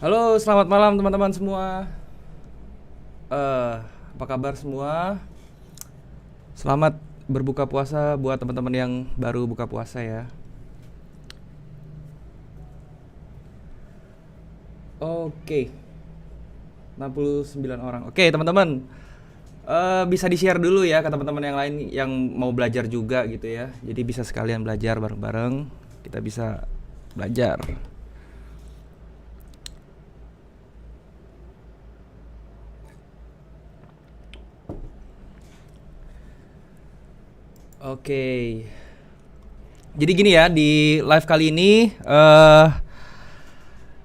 Halo, selamat malam teman-teman semua. Apa kabar semua? Selamat berbuka puasa buat teman-teman yang baru buka puasa ya. Oke, 69 orang. Oke, teman-teman. Bisa di-share dulu ya ke teman-teman yang lain yang mau belajar juga gitu ya. Jadi bisa sekalian belajar bareng-bareng. Kita bisa belajar. Oke. Jadi gini ya, di live kali ini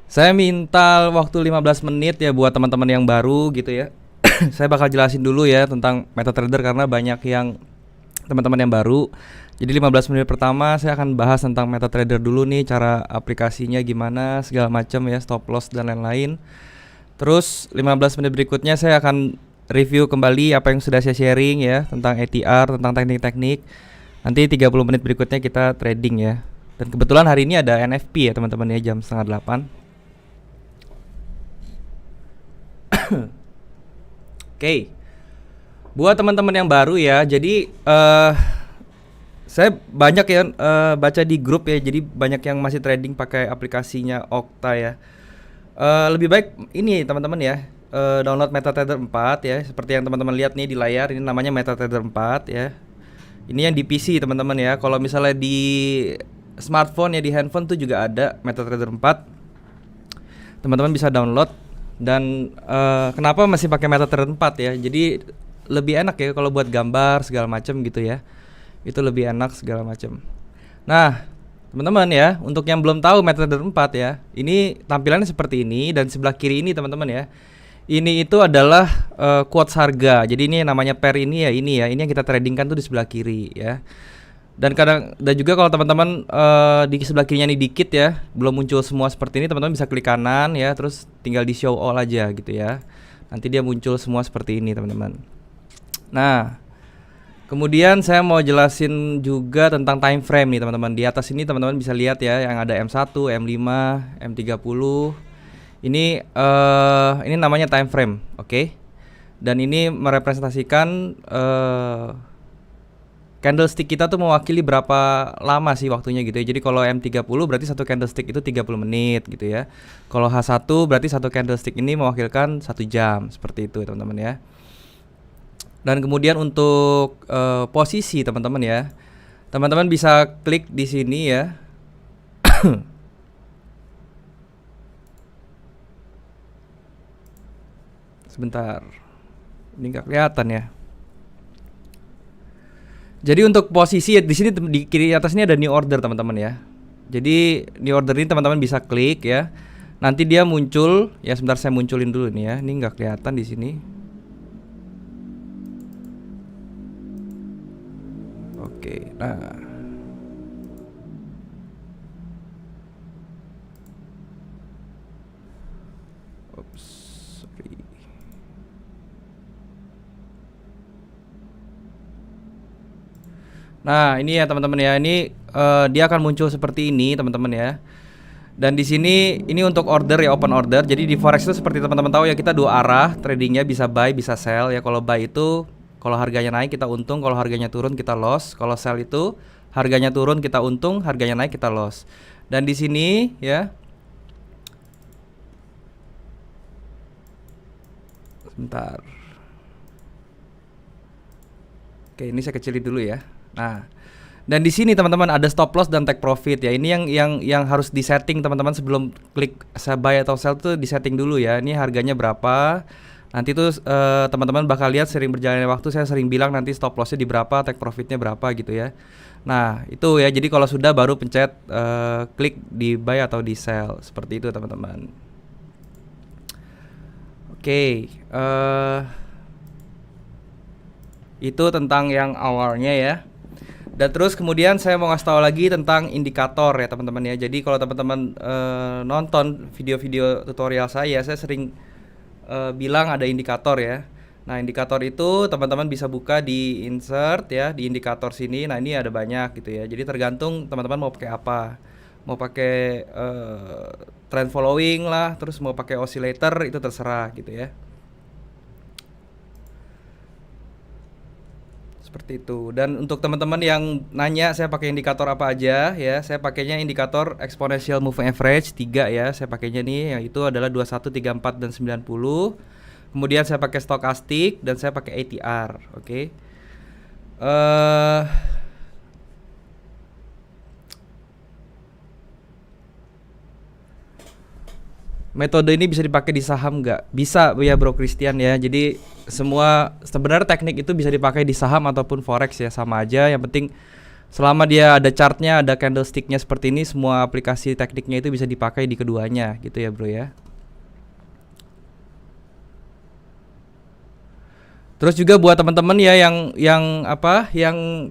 saya minta waktu 15 menit ya buat teman-teman yang baru gitu ya. Saya bakal jelasin dulu ya tentang MetaTrader karena banyak yang teman-teman yang baru. Jadi 15 menit pertama saya akan bahas tentang MetaTrader dulu nih, cara aplikasinya gimana, segala macam ya, stop loss dan lain-lain. Terus 15 menit berikutnya saya akan review kembali apa yang sudah saya sharing ya tentang ATR, tentang teknik-teknik. Nanti 30 menit berikutnya kita trading ya. Dan kebetulan hari ini ada NFP ya teman-teman ya, jam setengah 8. Oke. Buat teman-teman yang baru ya, jadi saya banyak ya baca di grup ya, jadi banyak yang masih trading pakai aplikasinya Okta ya. Lebih baik ini teman-teman ya, download MetaTrader 4 ya, seperti yang teman-teman lihat nih di layar, ini namanya MetaTrader 4 ya. Ini yang di PC teman-teman ya. Kalau misalnya di smartphone ya, di handphone tuh juga ada MetaTrader 4. Teman-teman bisa download. Dan kenapa masih pakai MetaTrader 4 ya? Jadi lebih enak ya kalau buat gambar segala macam gitu ya. Itu lebih enak segala macam. Nah, teman-teman ya, untuk yang belum tahu MetaTrader 4 ya, ini tampilannya seperti ini, dan sebelah kiri ini teman-teman ya. Ini itu adalah quotes harga. Jadi ini namanya pair ini ya, ini yang kita tradingkan tuh di sebelah kiri ya. Dan juga kalau teman-teman di sebelah kirinya ini dikit ya, belum muncul semua seperti ini, teman-teman bisa klik kanan ya, terus tinggal di show all aja gitu ya. Nanti dia muncul semua seperti ini teman-teman. Nah, kemudian saya mau jelasin juga tentang time frame nih teman-teman. Di atas ini teman-teman bisa lihat ya, yang ada M1, M5, M30. Ini namanya time frame, oke? Dan ini merepresentasikan candlestick kita tuh mewakili berapa lama sih waktunya gitu ya. Jadi kalau M30 berarti satu candlestick itu 30 menit gitu ya. Kalau H1 berarti satu candlestick ini mewakilkan 1 jam, seperti itu teman-teman ya. Dan kemudian untuk posisi teman-teman ya, teman-teman bisa klik di sini ya. Sebentar, ini nggak kelihatan ya. Jadi untuk posisi di sini di kiri atas ini ada new order teman-teman ya. Jadi new order ini teman-teman bisa klik ya. Nanti dia muncul ya, sebentar saya munculin dulu nih ya. Ini nggak kelihatan di sini. Oke, nah. Oops, sorry. Nah, ini ya teman-teman ya. Ini dia akan muncul seperti ini teman-teman ya. Dan di sini ini untuk order ya, open order. Jadi di forex itu seperti teman-teman tahu ya, kita dua arah tradingnya, bisa buy bisa sell ya. Kalau buy itu kalau harganya naik kita untung, kalau harganya turun kita loss. Kalau sell itu harganya turun kita untung, harganya naik kita loss. Dan di sini ya, sebentar. Oke, ini saya kecilin dulu ya. Nah, dan di sini teman-teman ada stop loss dan take profit ya. Ini yang harus disetting teman-teman sebelum klik buy atau sell tuh, disetting dulu ya. Ini harganya berapa? Nanti tuh teman-teman bakal lihat sering berjalannya waktu, saya sering bilang nanti stop lossnya di berapa, take profitnya berapa gitu ya. Nah, itu ya. Jadi kalau sudah baru pencet klik di buy atau di sell. Seperti itu teman-teman. Oke, itu tentang yang awalnya ya. Dan terus kemudian saya mau ngasih tahu lagi tentang indikator ya teman-teman ya. Jadi kalau teman-teman nonton video-video tutorial saya sering bilang ada indikator ya. Nah, indikator itu teman-teman bisa buka di insert ya, di indikator sini. Nah, ini ada banyak gitu ya. Jadi tergantung teman-teman mau pakai apa. mau pakai trend following lah, terus mau pakai oscillator itu terserah gitu ya. Seperti itu. Dan untuk teman-teman yang nanya saya pakai indikator apa aja ya, saya pakainya indikator exponential moving average 3 ya. Saya pakainya nih, yang itu adalah 21, 34 dan 90. Kemudian saya pakai stokastik dan saya pakai ATR, oke. Metode ini bisa dipakai di saham nggak? Bisa ya Bro Christian ya. Jadi semua sebenarnya teknik itu bisa dipakai di saham ataupun forex ya, sama aja. Yang penting selama dia ada chartnya, ada candlesticknya seperti ini, semua aplikasi tekniknya itu bisa dipakai di keduanya gitu ya Bro ya. Terus juga buat teman-teman ya yang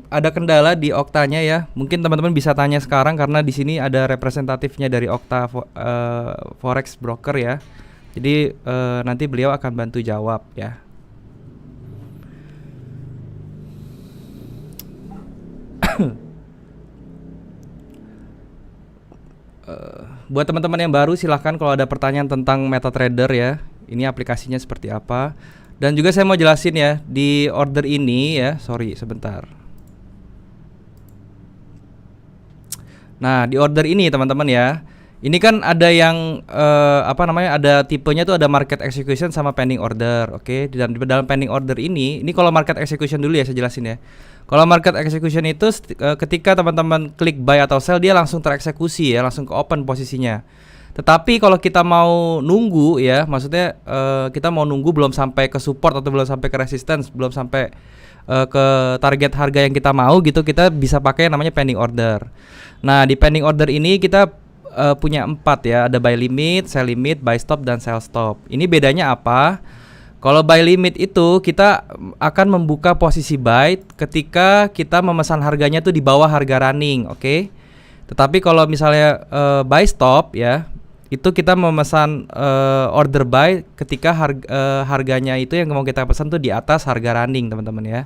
ada kendala di Oktanya ya, mungkin teman-teman bisa tanya sekarang karena di sini ada representatifnya dari Okta Forex Broker ya. Jadi nanti beliau akan bantu jawab ya. Buat teman-teman yang baru silahkan kalau ada pertanyaan tentang MetaTrader ya, ini aplikasinya seperti apa. Dan juga saya mau jelasin ya, di order ini ya, sorry sebentar. Nah di order ini teman-teman ya, ini kan ada yang ada tipenya tuh ada market execution sama pending order, oke. Dan di dalam pending order ini kalau market execution dulu ya saya jelasin ya. Kalau market execution itu ketika teman-teman klik buy atau sell dia langsung tereksekusi ya, langsung ke open posisinya. Tetapi kalau kita mau nunggu ya, maksudnya kita mau nunggu belum sampai ke support atau belum sampai ke resistance, belum sampai ke target harga yang kita mau gitu, kita bisa pakai namanya pending order. Nah di pending order ini kita punya 4 ya, ada buy limit, sell limit, buy stop, dan sell stop. Ini bedanya apa? Kalau buy limit itu kita akan membuka posisi buy ketika kita memesan harganya tuh di bawah harga running, oke? Tetapi kalau misalnya buy stop ya, itu kita memesan order buy ketika harganya itu yang mau kita pesan tuh di atas harga running teman-teman ya.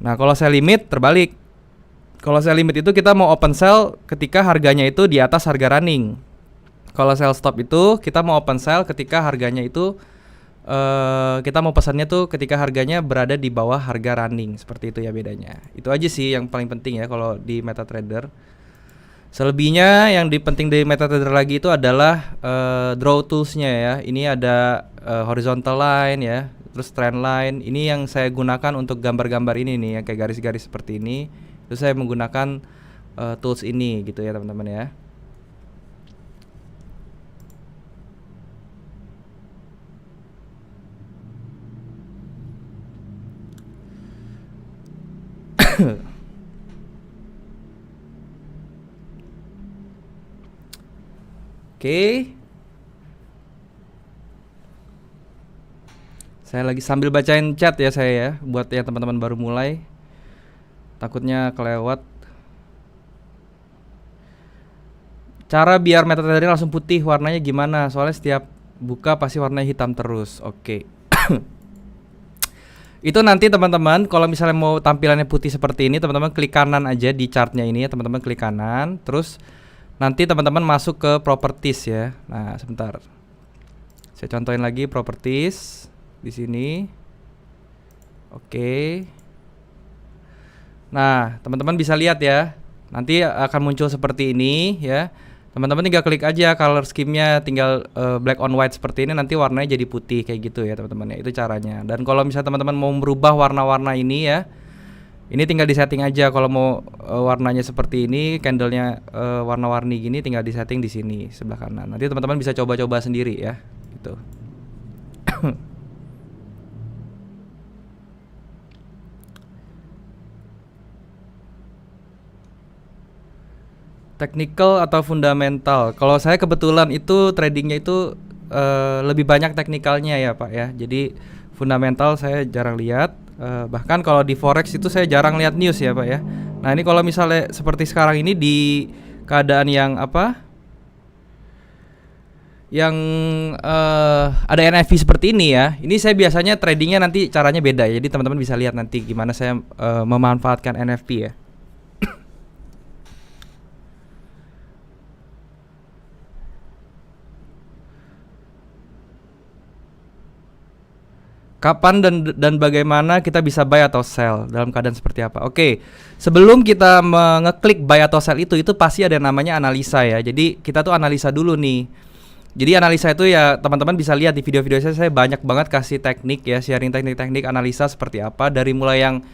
Nah kalau sell limit terbalik. Kalau sell limit itu kita mau open sell ketika harganya itu di atas harga running. Kalau sell stop itu kita mau open sell ketika harganya itu kita mau pesannya tuh ketika harganya berada di bawah harga running. Seperti itu ya bedanya. Itu aja sih yang paling penting ya kalau di MetaTrader. Selebihnya yang penting dari MetaTrader lagi itu adalah draw toolsnya ya. Ini ada horizontal line ya, terus trend line. Ini yang saya gunakan untuk gambar-gambar ini nih, yang kayak garis-garis seperti ini. Terus saya menggunakan tools ini gitu ya teman-teman ya. Oke. Saya lagi sambil bacain chat ya saya ya, buat ya teman-teman baru mulai. Takutnya kelewat. Cara biar MetaTrader langsung putih warnanya gimana? Soalnya setiap buka pasti warnanya hitam terus. Oke. Itu nanti teman-teman kalau misalnya mau tampilannya putih seperti ini, teman-teman klik kanan aja di chartnya ini ya, teman-teman klik kanan, terus nanti teman-teman masuk ke properties ya. Nah, sebentar. Saya contohin lagi properties di sini. Oke. Nah, teman-teman bisa lihat ya. Nanti akan muncul seperti ini ya. Teman-teman tinggal klik aja color scheme-nya, tinggal black on white seperti ini, nanti warnanya jadi putih kayak gitu ya teman-teman ya. Itu caranya. Dan kalau misalnya teman-teman mau merubah warna-warna ini ya, ini tinggal disetting aja. Kalau mau warnanya seperti ini, candlenya warna-warni gini, tinggal disetting di sini sebelah kanan. Nanti teman-teman bisa coba-coba sendiri ya, gitu. Technical atau fundamental? Kalau saya kebetulan itu tradingnya itu lebih banyak teknikalnya ya Pak ya. Jadi fundamental saya jarang lihat. Bahkan kalau di forex itu saya jarang lihat news ya Pak ya. Nah ini kalau misalnya seperti sekarang ini di keadaan yang yang ada NFP seperti ini ya. Ini saya biasanya tradingnya nanti caranya beda ya. Jadi teman-teman bisa lihat nanti gimana saya memanfaatkan NFP ya. Kapan dan bagaimana kita bisa buy atau sell dalam keadaan seperti apa? Oke, sebelum kita mengeklik buy atau sell itu pasti ada yang namanya analisa ya. Jadi kita tuh analisa dulu nih. Jadi analisa itu ya teman-teman bisa lihat di video-video saya banyak banget kasih teknik ya, sharing teknik-teknik analisa seperti apa, dari mulai yang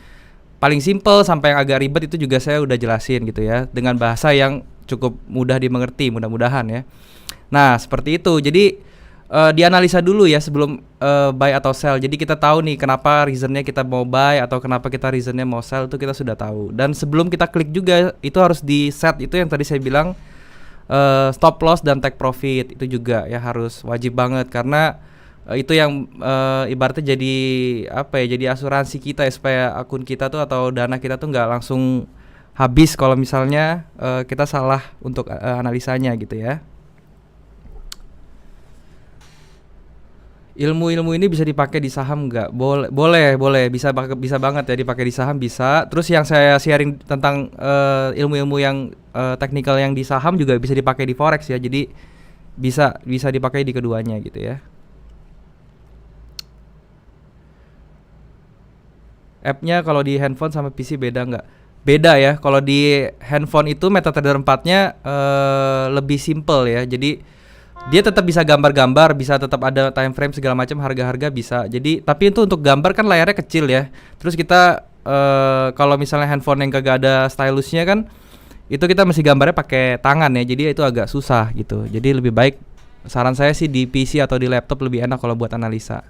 paling simple sampai yang agak ribet itu juga saya udah jelasin gitu ya, dengan bahasa yang cukup mudah dimengerti mudah-mudahan ya. Nah seperti itu. Jadi dianalisa dulu ya sebelum buy atau sell. Jadi kita tahu nih kenapa reasonnya kita mau buy atau kenapa kita reasonnya mau sell, itu kita sudah tahu. Dan sebelum kita klik juga itu harus di set, itu yang tadi saya bilang stop loss dan take profit itu juga ya harus wajib banget, karena itu yang ibaratnya jadi apa ya, jadi asuransi kita ya, supaya akun kita tuh atau dana kita tuh nggak langsung habis kalau misalnya kita salah untuk analisanya gitu ya. Ilmu-ilmu ini bisa dipakai di saham nggak? Boleh, bisa banget ya dipakai di saham bisa. Terus yang saya sharing tentang ilmu-ilmu yang teknikal yang di saham juga bisa dipakai di forex ya. Jadi bisa dipakai di keduanya gitu ya. App-nya kalau di handphone sama PC beda nggak? Beda ya. Kalau di handphone itu MetaTrader 4-nya lebih simple ya. Jadi dia tetap bisa gambar-gambar, bisa tetap ada time frame segala macam, harga-harga bisa. Jadi tapi itu untuk gambar kan layarnya kecil ya. Terus kita kalau misalnya handphone yang kagak ada stylusnya kan, itu kita mesti gambarnya pakai tangan ya. Jadi itu agak susah gitu. Jadi lebih baik, saran saya sih di PC atau di laptop lebih enak kalau buat analisa.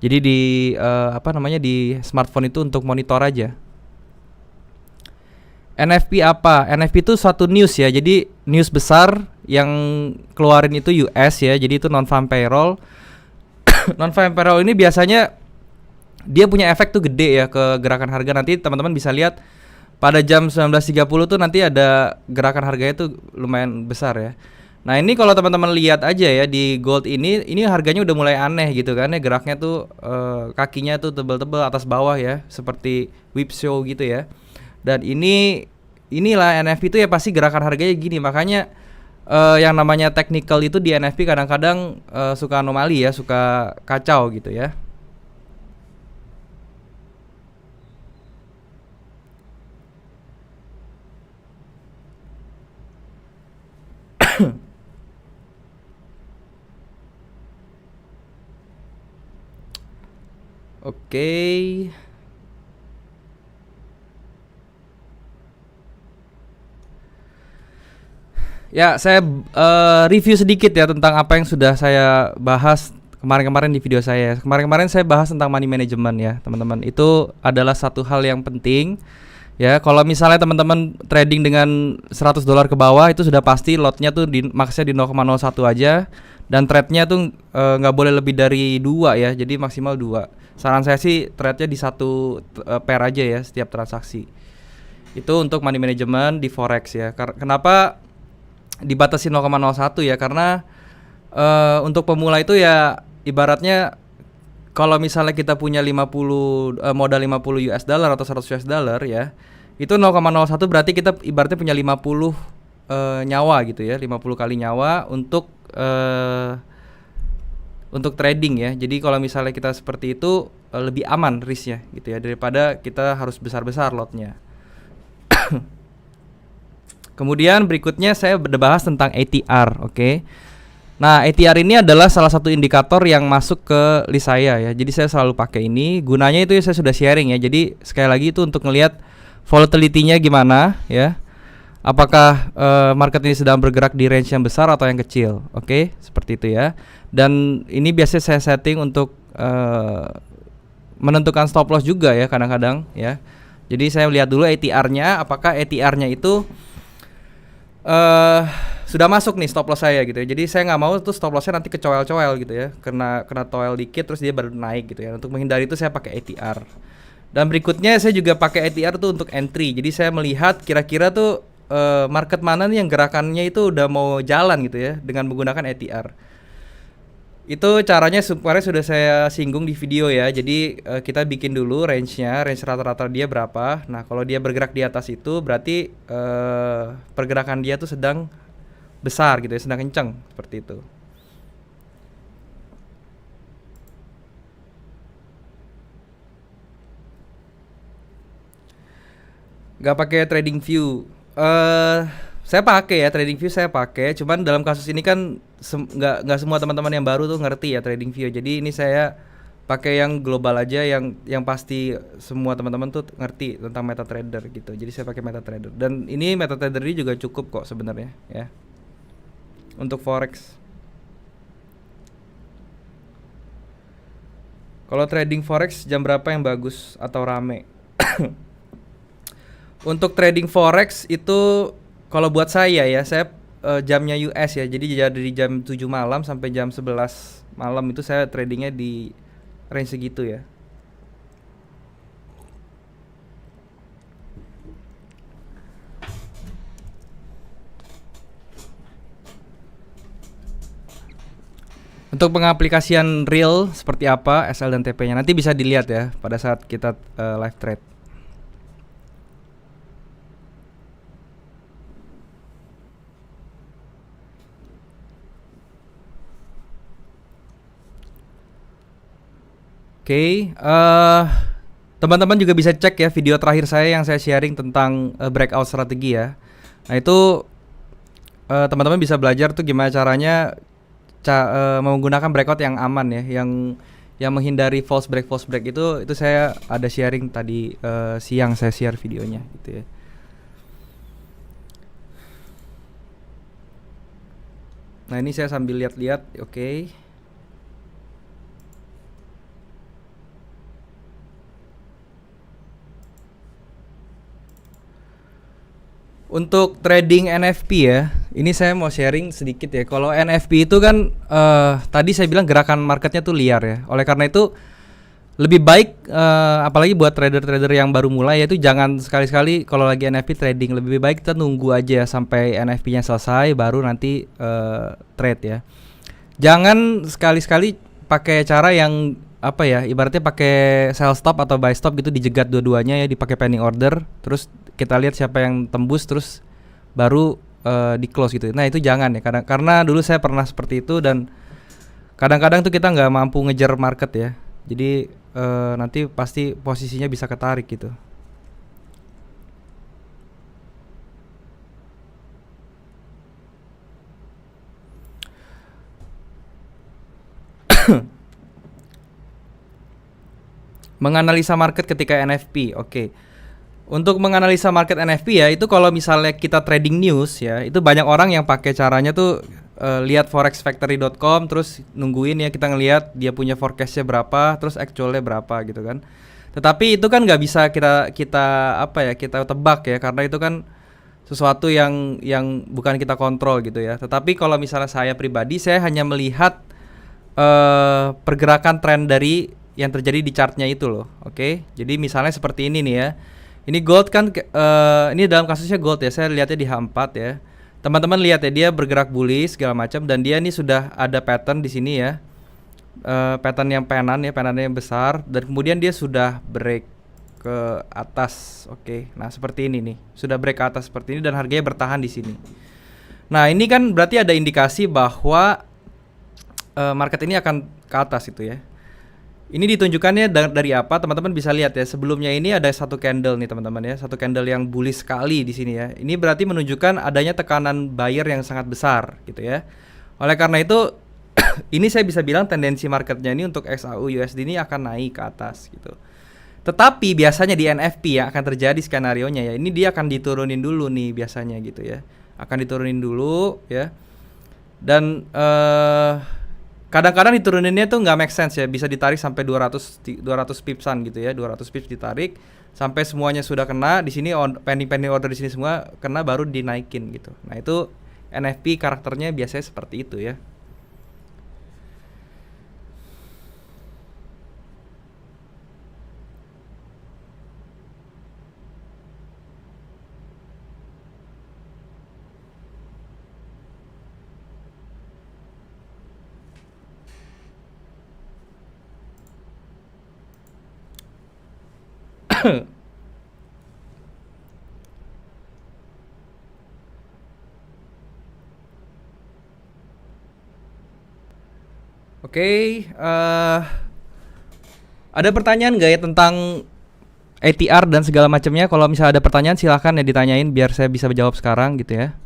Jadi di di smartphone itu untuk monitor aja. NFP apa? NFP itu suatu news ya. Jadi news besar yang keluarin itu US ya. Jadi itu non-farm payroll. Non-farm payroll ini biasanya dia punya efek tuh gede ya ke gerakan harga. Nanti teman-teman bisa lihat pada jam 19.30 tuh nanti ada gerakan harganya tuh lumayan besar ya. Nah ini kalau teman-teman lihat aja ya di gold ini harganya udah mulai aneh gitu kan ya, geraknya tuh kakinya tuh tebel-tebel atas bawah ya, seperti whip show gitu ya. Dan inilah NFP itu ya pasti gerakan harganya gini. Makanya yang namanya technical itu di NFP kadang-kadang suka anomali ya, suka kacau gitu ya. Oke. Ya, saya review sedikit ya tentang apa yang sudah saya bahas kemarin-kemarin di video saya. Kemarin-kemarin saya bahas tentang money management ya, teman-teman. Itu adalah satu hal yang penting. Ya, kalau misalnya teman-teman trading dengan $100 ke bawah itu sudah pasti lotnya tuh maksnya di 0,01 aja, dan trade-nya tuh nggak boleh lebih dari 2 ya. Jadi maksimal 2. Saran saya sih trade-nya di satu pair aja ya setiap transaksi. Itu untuk money management di forex ya. Kenapa dibatasi 0,01 ya, karena untuk pemula itu ya ibaratnya kalau misalnya kita punya 50 modal 50 US dollar atau 100 US dollar ya, itu 0,01 berarti kita ibaratnya punya 50 nyawa gitu ya, 50 kali nyawa untuk trading ya. Jadi kalau misalnya kita seperti itu lebih aman risknya gitu ya, daripada kita harus besar-besar lotnya. Kemudian berikutnya saya bahas tentang ATR, oke. Nah, ATR ini adalah salah satu indikator yang masuk ke list saya ya. Jadi saya selalu pakai ini. Gunanya itu ya saya sudah sharing ya. Jadi sekali lagi itu untuk ngelihat volatility-nya gimana ya. Apakah market ini sedang bergerak di range yang besar atau yang kecil, oke? Seperti itu ya. Dan ini biasanya saya setting untuk menentukan stop loss juga ya kadang-kadang ya. Jadi saya lihat dulu ATR-nya, apakah ATR-nya itu sudah masuk nih stop loss saya gitu ya. Jadi saya nggak mau tuh stop lossnya nanti kecoel-coel gitu ya, kena toel dikit terus dia baru naik gitu ya. Untuk menghindari itu saya pakai ATR. Dan berikutnya saya juga pakai ATR tuh untuk entry. Jadi saya melihat kira-kira tuh market mana nih yang gerakannya itu udah mau jalan gitu ya dengan menggunakan ATR. Itu caranya supaya sudah saya singgung di video ya. Jadi kita bikin dulu range rata-rata dia berapa. Nah kalau dia bergerak di atas itu berarti pergerakan dia tuh sedang besar gitu ya, sedang kencang seperti itu. Nggak pakai Trading View. Saya pakai ya Trading View, saya pakai. Cuman dalam kasus ini kan nggak semua teman-teman yang baru tuh ngerti ya Trading View. Jadi ini saya pakai yang global aja, yang pasti semua teman-teman tuh ngerti tentang MetaTrader gitu. Jadi saya pakai MetaTrader, dan ini MetaTrader ini juga cukup kok sebenarnya ya untuk forex. Kalau trading forex jam berapa yang bagus atau rame? Untuk trading forex itu kalau buat saya ya, saya jamnya US ya. Jadi dari jam 7 malam sampai jam 11 malam itu saya tradingnya di range segitu ya. Untuk pengaplikasian real seperti apa SL dan TP-nya nanti bisa dilihat ya pada saat kita live trade. Oke, teman-teman juga bisa cek ya video terakhir saya yang saya sharing tentang breakout strategi ya. Nah itu teman-teman bisa belajar tuh gimana caranya menggunakan breakout yang aman ya, yang menghindari false break itu saya ada sharing tadi siang, saya share videonya gitu ya. Nah ini saya sambil lihat-lihat, oke. Untuk trading NFP ya, ini saya mau sharing sedikit ya. Kalau NFP itu kan tadi saya bilang gerakan marketnya tuh liar ya. Oleh karena itu lebih baik apalagi buat trader-trader yang baru mulai, yaitu jangan sekali-sekali kalau lagi NFP trading. Lebih baik kita nunggu aja sampai NFP-nya selesai baru nanti trade ya. Jangan sekali-sekali pakai cara yang apa ya, ibaratnya pakai sell stop atau buy stop gitu, dijegat dua-duanya ya, dipakai pending order, terus kita lihat siapa yang tembus terus baru di close gitu. Nah itu jangan ya, karena dulu saya pernah seperti itu, dan kadang-kadang tuh kita nggak mampu ngejar market ya. Jadi nanti pasti posisinya bisa ketarik gitu. Menganalisa market ketika NFP, oke. Untuk menganalisa market NFP ya, itu kalau misalnya kita trading news ya, itu banyak orang yang pakai caranya tuh lihat forexfactory.com terus nungguin ya, kita ngelihat dia punya forecastnya berapa, terus actualnya berapa gitu kan. Tetapi itu kan nggak bisa kita apa ya, kita tebak ya, karena itu kan sesuatu yang bukan kita kontrol gitu ya. Tetapi kalau misalnya saya pribadi, saya hanya melihat pergerakan tren dari yang terjadi di chartnya itu loh. Oke, jadi misalnya seperti ini nih ya. Ini gold kan, ini dalam kasusnya gold ya, saya lihatnya di H4 ya. Teman-teman lihat ya, dia bergerak bullish segala macam, dan dia ini sudah ada pattern di sini ya. Pattern yang penannya yang besar, dan kemudian dia sudah break ke atas. Oke. Nah, seperti ini nih. Sudah break ke atas seperti ini dan harganya bertahan di sini. Nah, ini kan berarti ada indikasi bahwa market ini akan ke atas itu ya. Ini ditunjukkannya dari apa? Teman-teman bisa lihat ya. Sebelumnya ini ada satu candle nih teman-teman ya, satu candle yang bullish sekali di sini ya. Ini berarti menunjukkan adanya tekanan buyer yang sangat besar gitu ya. Oleh karena itu ini saya bisa bilang tendensi marketnya ini untuk XAU USD ini akan naik ke atas gitu. Tetapi biasanya di NFP ya akan terjadi skenarionya ya. Ini dia akan diturunin dulu nih biasanya gitu ya. Akan diturunin dulu ya. Dan kadang-kadang dituruninnya tuh nggak make sense ya, bisa ditarik sampai 200 pipsan gitu ya, 200 pips ditarik sampai semuanya sudah kena di sini, pending order di sini semua kena baru dinaikin gitu. Nah, itu NFP karakternya biasanya seperti itu ya. Oke, ada pertanyaan nggak ya tentang ATR dan segala macamnya. Kalau misalnya ada pertanyaan silahkan ya ditanyain biar saya bisa jawab sekarang gitu ya.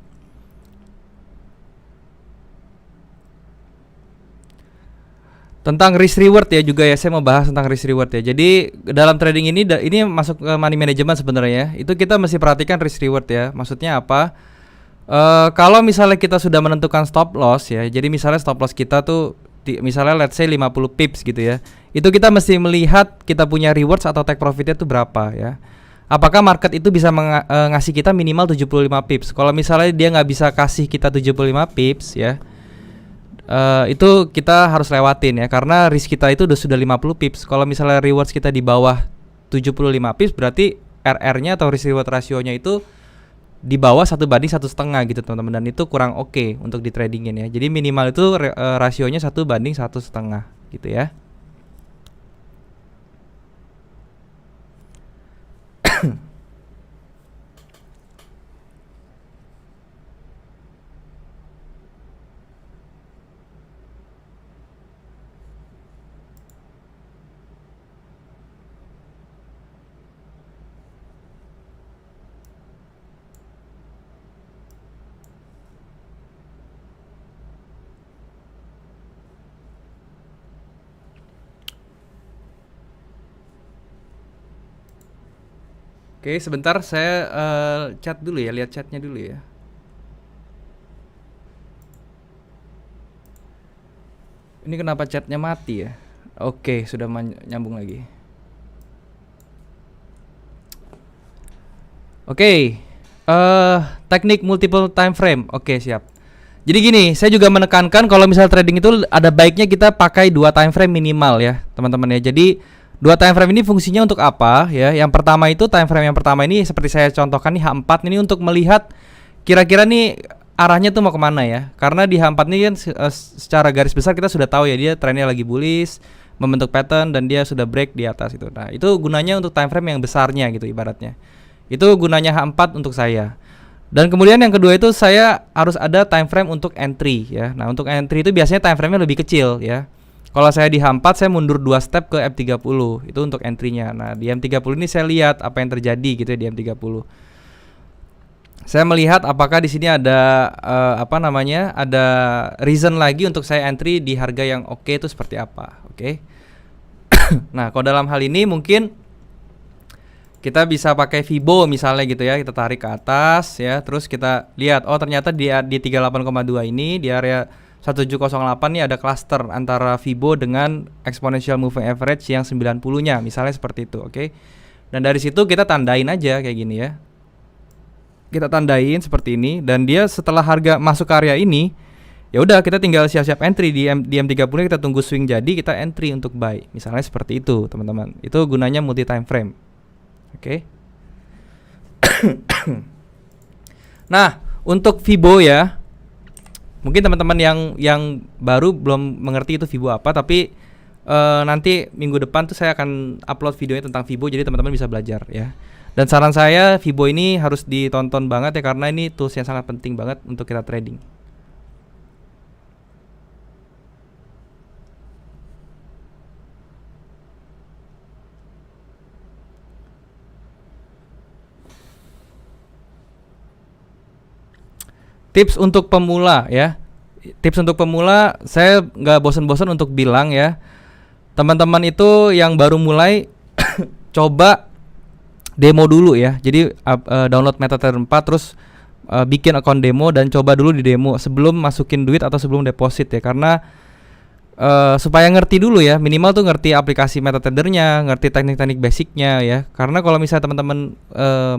Tentang risk reward ya juga ya, saya mau bahas tentang risk reward ya. Jadi dalam trading ini masuk ke money management sebenarnya. Itu kita mesti perhatikan risk reward ya. Maksudnya apa? Kalau misalnya kita sudah menentukan stop loss ya. Jadi misalnya stop loss kita tuh misalnya let's say 50 pips gitu ya. Itu kita mesti melihat kita punya rewards atau take profitnya tuh berapa ya. Apakah market itu bisa ngasih kita minimal 75 pips. Kalau misalnya dia nggak bisa kasih kita 75 pips ya, itu kita harus lewatin ya, karena risk kita itu sudah 50 pips. Kalau misalnya rewards kita di bawah 75 pips, berarti RR-nya atau risk reward rasionya itu di bawah 1/1,5 gitu teman-teman, dan itu kurang oke untuk di tradingin ya. Jadi minimal itu rasionya 1/1,5 gitu ya. Oke, sebentar saya chat dulu ya, lihat chatnya dulu ya. Ini kenapa chatnya mati ya? Oke, sudah nyambung lagi. Oke, teknik multiple time frame. Oke, siap. Jadi gini, saya juga menekankan kalau misal trading itu ada baiknya kita pakai 2 time frame minimal ya, teman-teman ya. Jadi 2 time frame ini fungsinya untuk apa ya? Yang pertama itu time frame yang pertama ini seperti saya contohkan nih H4 ini untuk melihat kira-kira nih arahnya tuh mau kemana ya. Karena di H4 ini kan secara garis besar kita sudah tahu ya dia trennya lagi bullish, membentuk pattern dan dia sudah break di atas itu. Nah, itu gunanya untuk time frame yang besarnya gitu ibaratnya. Itu gunanya H4 untuk saya. Dan kemudian yang kedua itu saya harus ada time frame untuk entry ya. Nah, untuk entry itu biasanya time frame-nya lebih kecil ya. Kalau saya di H4 saya mundur 2 step ke M30. Itu untuk entry-nya. Nah, di M30 ini saya lihat apa yang terjadi gitu ya di M30. Saya melihat apakah di sini ada ada reason lagi untuk saya entry di harga yang oke itu seperti apa. Oke. Nah, kalau dalam hal ini mungkin kita bisa pakai Fibo misalnya gitu ya, kita tarik ke atas ya, terus kita lihat oh ternyata di 38,2 ini di area 1708 nih ada cluster antara Fibo dengan exponential moving average yang 90-nya misalnya seperti itu, oke. Dan dari situ kita tandain aja kayak gini ya. Kita tandain seperti ini dan dia setelah harga masuk ke area ini ya udah kita tinggal siap-siap entry di M30 kita tunggu swing jadi kita entry untuk buy. Misalnya seperti itu, teman-teman. Itu gunanya multi time frame. Oke. Nah, untuk Fibo ya, mungkin teman-teman yang baru belum mengerti itu Fibo apa, tapi nanti minggu depan tuh saya akan upload videonya tentang Fibo, jadi teman-teman bisa belajar ya. Dan saran saya Fibo ini harus ditonton banget ya, karena ini tools yang sangat penting banget untuk kita trading. Tips untuk pemula ya. Tips untuk pemula, saya nggak bosan-bosan untuk bilang ya, teman-teman itu yang baru mulai coba demo dulu ya. Jadi download MetaTrader 4 terus bikin akun demo dan coba dulu di demo sebelum masukin duit atau sebelum deposit ya, karena supaya ngerti dulu ya, minimal tuh ngerti aplikasi MetaTrader-nya, ngerti teknik-teknik basicnya ya. Karena kalau misalnya teman-teman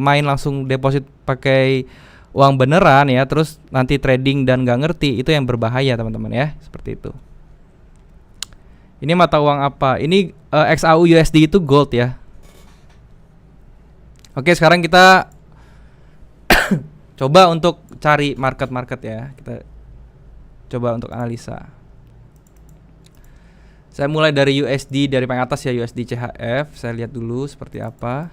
main langsung deposit pakai uang beneran ya, terus nanti trading dan nggak ngerti, itu yang berbahaya teman-teman ya, seperti itu. Ini mata uang apa? Ini XAU USD itu gold ya. Oke, sekarang kita coba untuk cari market ya. Kita coba untuk analisa. Saya mulai dari USD, dari paling atas ya, USD CHF. Saya lihat dulu seperti apa.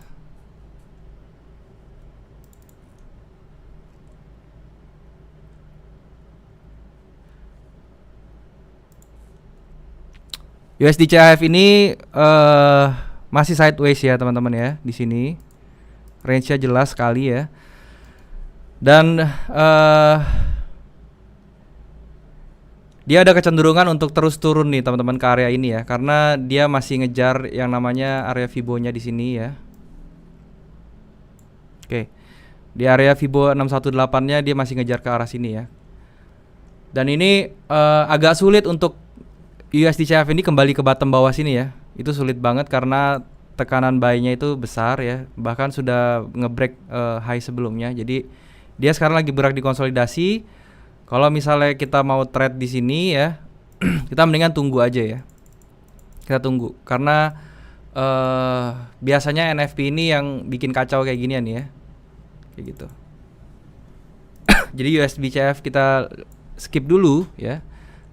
USD CHF ini Masih sideways ya teman-teman ya di sini. Range-nya jelas sekali ya. Dan dia ada kecenderungan untuk terus turun nih teman-teman ke area ini ya, karena dia masih ngejar yang namanya area Fibo-nya di sini ya. Oke. Di area Fibo 618-nya dia masih ngejar ke arah sini ya. Dan ini agak sulit untuk USD CHF ini kembali ke bottom bawah sini ya. Itu sulit banget karena tekanan buy-nya itu besar ya. Bahkan sudah ngebreak high sebelumnya. Jadi dia sekarang lagi bergerak di konsolidasi. Kalau misalnya kita mau trade di sini ya, kita mendingan tunggu aja ya. Kita tunggu karena biasanya NFP ini yang bikin kacau kayak ginian ya. Kayak gitu. Jadi USD CHF kita skip dulu ya.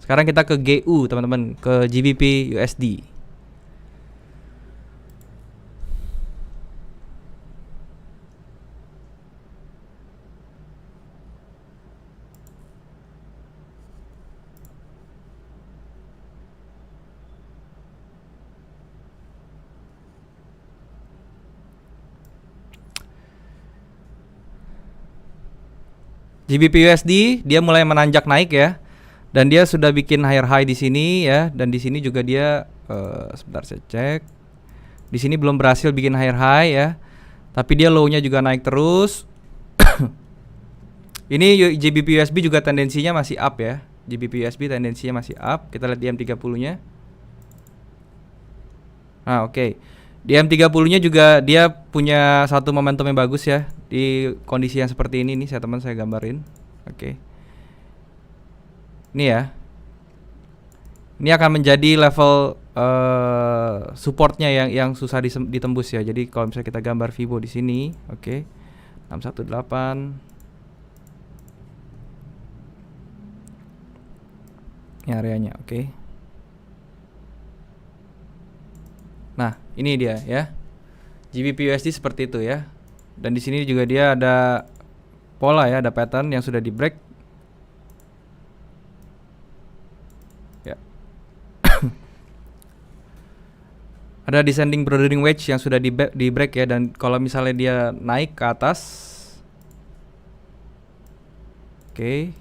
Sekarang kita ke GU teman-teman, ke GBP USD. GBP USD dia mulai menanjak naik ya. Dan dia sudah bikin higher high di sini ya, dan di sini juga dia sebentar saya cek. Di sini belum berhasil bikin higher high ya. Tapi dia low-nya juga naik terus. Ini GBP USD juga tendensinya masih up ya. GBP USD tendensinya masih up. Kita lihat di M30-nya. Nah, oke. Di M30-nya juga dia punya satu momentum yang bagus ya di kondisi yang seperti ini nih, saya gambarin. Oke. Ini ya. Ini akan menjadi level supportnya yang susah ditembus ya. Jadi kalau misalnya kita gambar Fibo di sini, oke. 618. Ini areanya, oke. Nah, ini dia ya. GBP USD seperti itu ya. Dan di sini juga dia ada pola ya, ada pattern yang sudah di break. Ya. Ada descending broadening wedge yang sudah di break ya, dan kalau misalnya dia naik ke atas. Oke.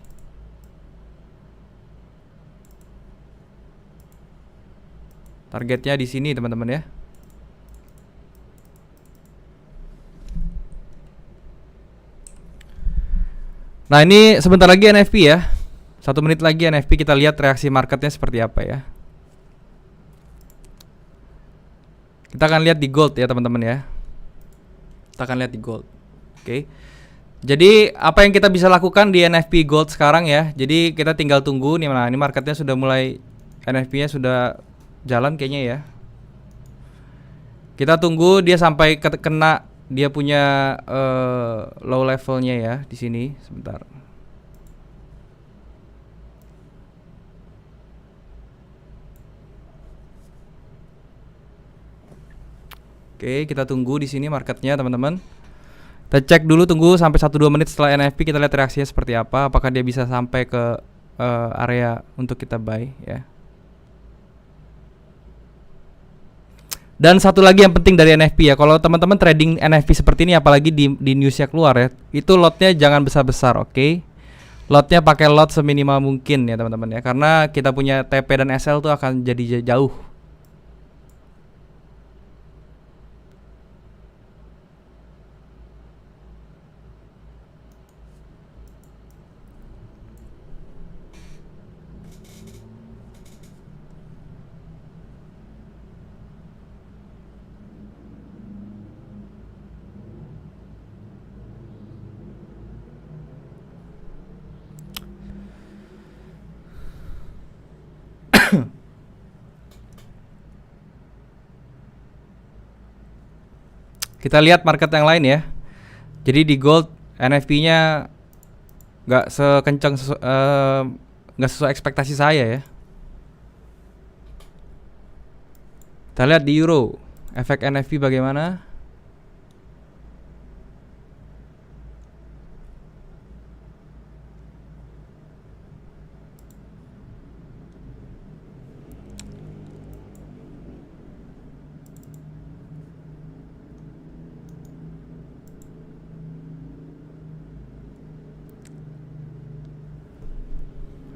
Targetnya di sini teman-teman ya. Nah, ini sebentar lagi NFP ya. 1 menit lagi NFP, kita lihat reaksi marketnya seperti apa ya. Kita akan lihat di gold ya teman-teman ya. Kita akan lihat di gold. Oke. Jadi apa yang kita bisa lakukan di NFP gold sekarang ya. Jadi kita tinggal tunggu nih, nah ini marketnya sudah mulai, NFP-nya sudah jalan kayaknya ya. Kita tunggu dia sampai kena dia punya low levelnya ya di sini. Sebentar. Oke, kita tunggu di sini marketnya teman-teman. Kita cek dulu, tunggu sampai 1-2 menit setelah NFP, kita lihat reaksinya seperti apa. Apakah dia bisa sampai ke area untuk kita buy ya. Dan satu lagi yang penting dari NFP ya, kalau teman-teman trading NFP seperti ini, apalagi di newsnya keluar ya, itu lotnya jangan besar-besar, oke? Lotnya pakai lot seminimal mungkin ya teman-teman ya, karena kita punya TP dan SL tuh akan jadi jauh. Kita lihat market yang lain ya. Jadi di gold NFP-nya nggak sekencang, nggak sesuai ekspektasi saya ya. Kita lihat di euro, efek NFP bagaimana?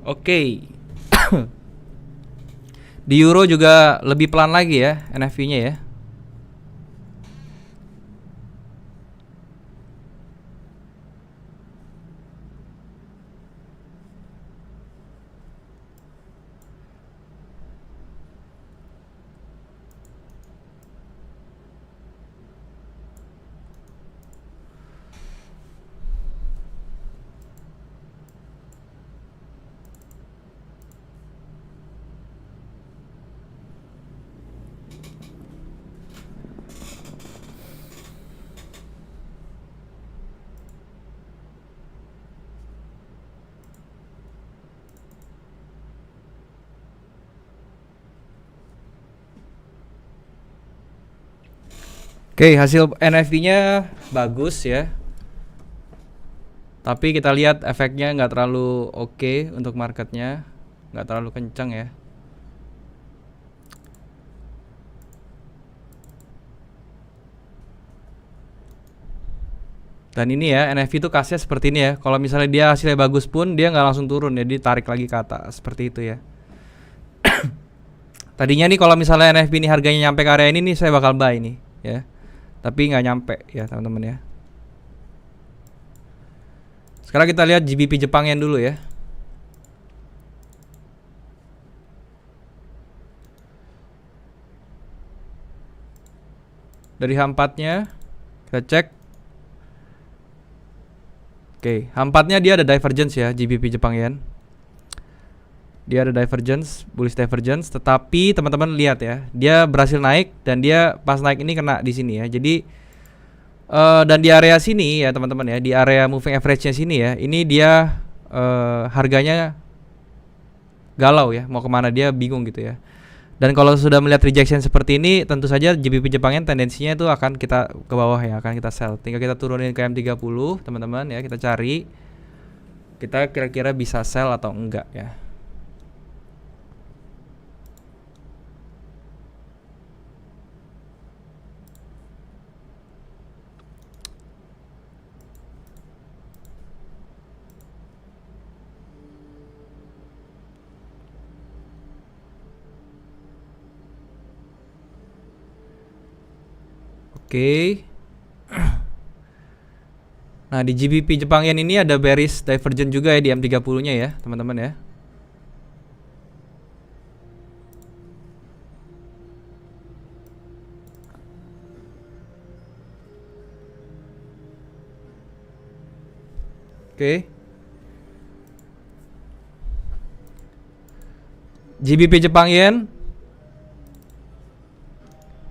Oke. Di euro juga lebih pelan lagi ya NFP-nya ya. Oke, hasil NFP-nya bagus ya. Tapi kita lihat efeknya nggak terlalu oke untuk marketnya, nggak terlalu kencang ya. Dan ini ya NFP itu kasnya seperti ini ya. Kalau misalnya dia hasilnya bagus pun dia nggak langsung turun ya, dia tarik lagi ke atas seperti itu ya. Tadinya nih kalau misalnya NFP ini harganya nyampe ke area ini nih saya bakal buy nih ya. Tapi nggak nyampe ya teman-teman ya. Sekarang kita lihat GBP Jepang Yen dulu ya. Dari H4-nya kita cek. Oke, H4-nya dia ada divergence ya, GBP Jepang Yen. Dia ada divergence, bullish divergence, tetapi teman-teman lihat ya, dia berhasil naik dan dia pas naik ini kena di sini ya. Jadi dan di area sini ya teman-teman ya, di area moving average-nya sini ya, ini dia harganya galau ya, mau kemana dia bingung gitu ya. Dan kalau sudah melihat rejection seperti ini, tentu saja GBP Jepangnya tendensinya itu akan kita ke bawah ya, akan kita sell. Tinggal kita turunin ke M30 teman-teman ya, kita cari kita kira-kira bisa sell atau enggak ya. Oke. Nah, di GBP Jepang Yen ini ada bearish divergent juga ya di M30-nya ya, teman-teman ya. Oke. GBP Jepang Yen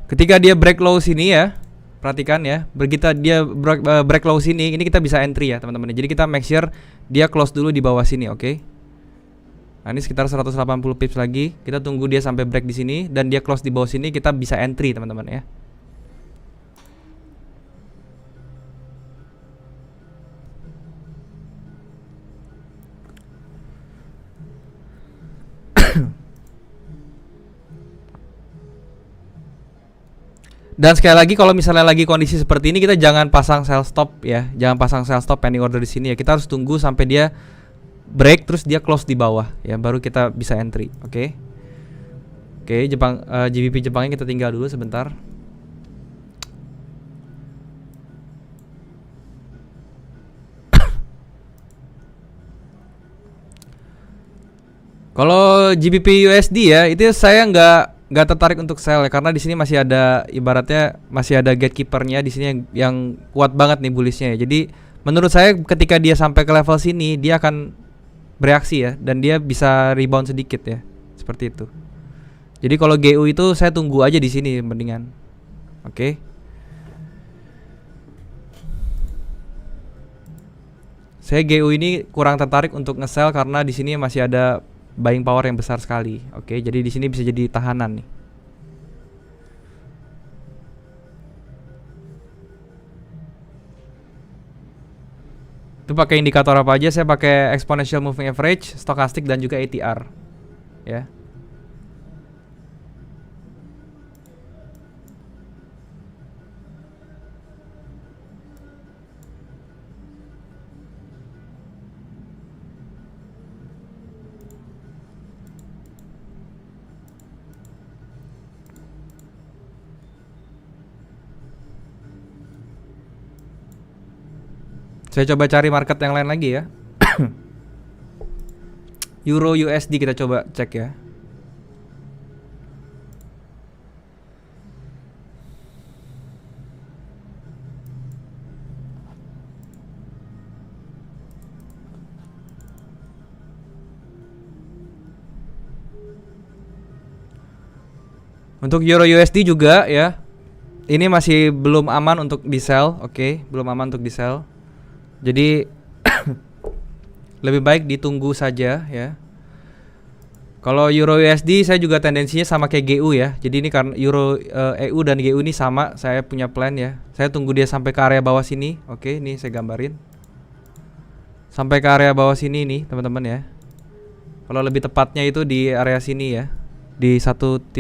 ketika dia break low sini ya, perhatikan ya, begitu dia break low sini, ini kita bisa entry ya teman-teman. Jadi kita make sure dia close dulu di bawah sini, oke? Nah, ini sekitar 180 pips lagi. Kita tunggu dia sampai break di sini dan dia close di bawah sini, kita bisa entry teman-teman ya. Dan sekali lagi kalau misalnya lagi kondisi seperti ini kita jangan pasang sell stop ya, jangan pasang sell stop pending order di sini ya. Kita harus tunggu sampai dia break terus dia close di bawah ya, baru kita bisa entry, oke? Oke, GBP Jepangnya kita tinggal dulu sebentar. Kalau GBP USD ya, itu saya nggak tertarik untuk sell ya, karena di sini masih ada ibaratnya masih ada gatekeepernya di sini yang kuat banget nih bullishnya ya. Jadi menurut saya ketika dia sampai ke level sini dia akan bereaksi ya, dan dia bisa rebound sedikit ya, seperti itu. Jadi kalau GU itu saya tunggu aja di sini mendingan, oke? Saya GU ini kurang tertarik untuk nge-sell karena di sini masih ada buying power yang besar sekali. Oke, jadi di sini bisa jadi tahanan nih. Itu pakai indikator apa aja? Saya pakai exponential moving average, stochastic dan juga ATR. Ya. Saya coba cari market yang lain lagi ya. Euro USD kita coba cek ya. Untuk Euro USD juga ya. Ini masih belum aman untuk di sell, oke, belum aman untuk di sell. Jadi lebih baik ditunggu saja ya. Kalau Euro USD saya juga tendensinya sama kayak GU ya. Jadi ini karena Euro EU dan GU ini sama, saya punya plan ya. Saya tunggu dia sampai ke area bawah sini. Oke, ini saya gambarin. Sampai ke area bawah sini nih, teman-teman ya. Kalau lebih tepatnya itu di area sini ya. Di 1.08.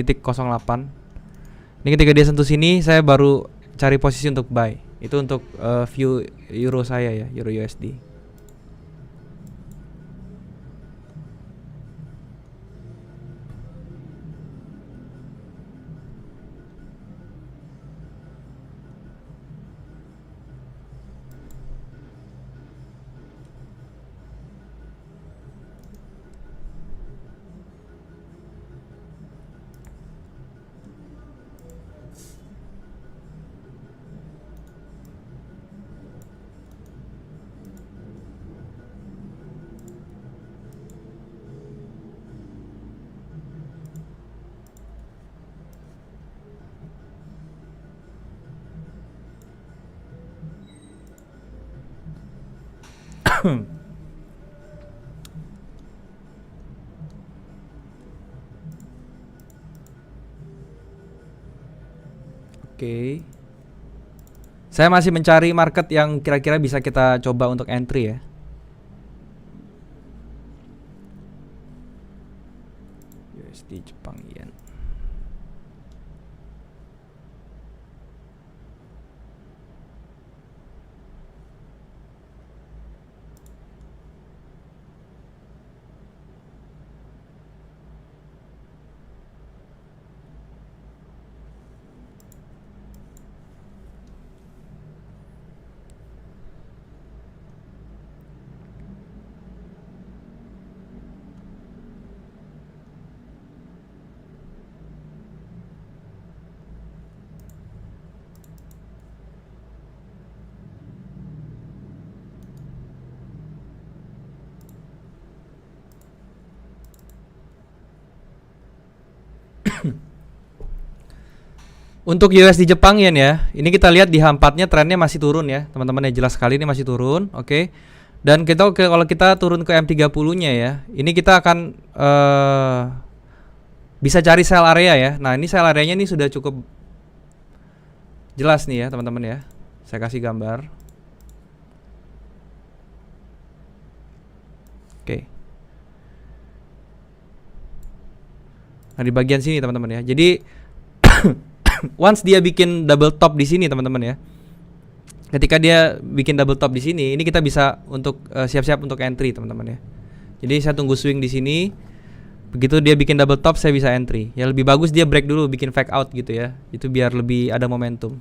Ini ketika dia sentuh sini saya baru cari posisi untuk buy. Itu untuk view euro saya ya, Euro USD. Oke. Saya masih mencari market yang kira-kira bisa kita coba untuk entry ya. USD Jepang Yen. Untuk USD Jepang Yen ya, ini kita lihat di H4-nya trennya masih turun ya, teman-teman ya, jelas sekali ini masih turun, oke. Dan kalau kita turun ke M30-nya ya, ini kita akan bisa cari sell area ya. Nah, ini sell areanya ini sudah cukup jelas nih ya, teman-teman ya. Saya kasih gambar. Oke. Nah, di bagian sini teman-teman ya. Jadi once dia bikin double top di sini teman-teman ya. Ketika dia bikin double top di sini, ini kita bisa untuk siap-siap untuk entry teman-teman ya. Jadi saya tunggu swing di sini. Begitu dia bikin double top saya bisa entry. Ya lebih bagus dia break dulu bikin fake out gitu ya. Itu biar lebih ada momentum.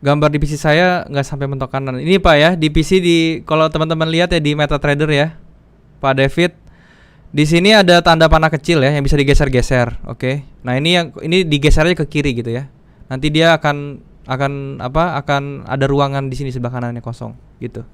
Gambar di PC saya nggak sampai mentok kanan. Ini Pak ya, di PC kalau teman-teman lihat ya di MetaTrader ya, Pak David, di sini ada tanda panah kecil ya yang bisa digeser-geser. Oke. Nah, ini digeser aja ke kiri gitu ya. Nanti dia akan ada ruangan di sini sebelah kanannya kosong gitu.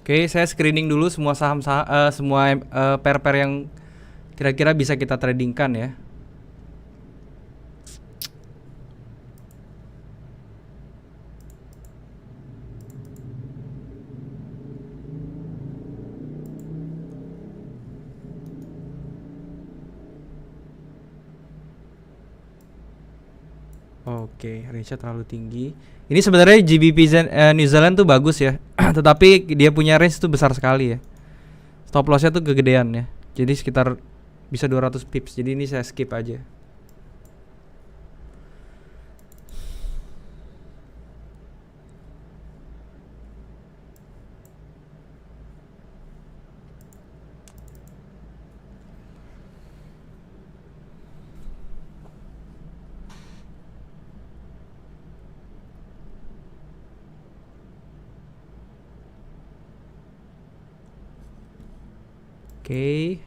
Oke, saya screening dulu semua saham-saham, semua pair-pair yang kira-kira bisa kita tradingkan ya. Oke, range-nya terlalu tinggi. Ini sebenarnya GBP New Zealand tuh bagus ya, tetapi dia punya range tuh besar sekali ya. Stop loss-nya tuh kegedean ya. Jadi sekitar bisa 200 pips. Jadi ini saya skip aja. Oke.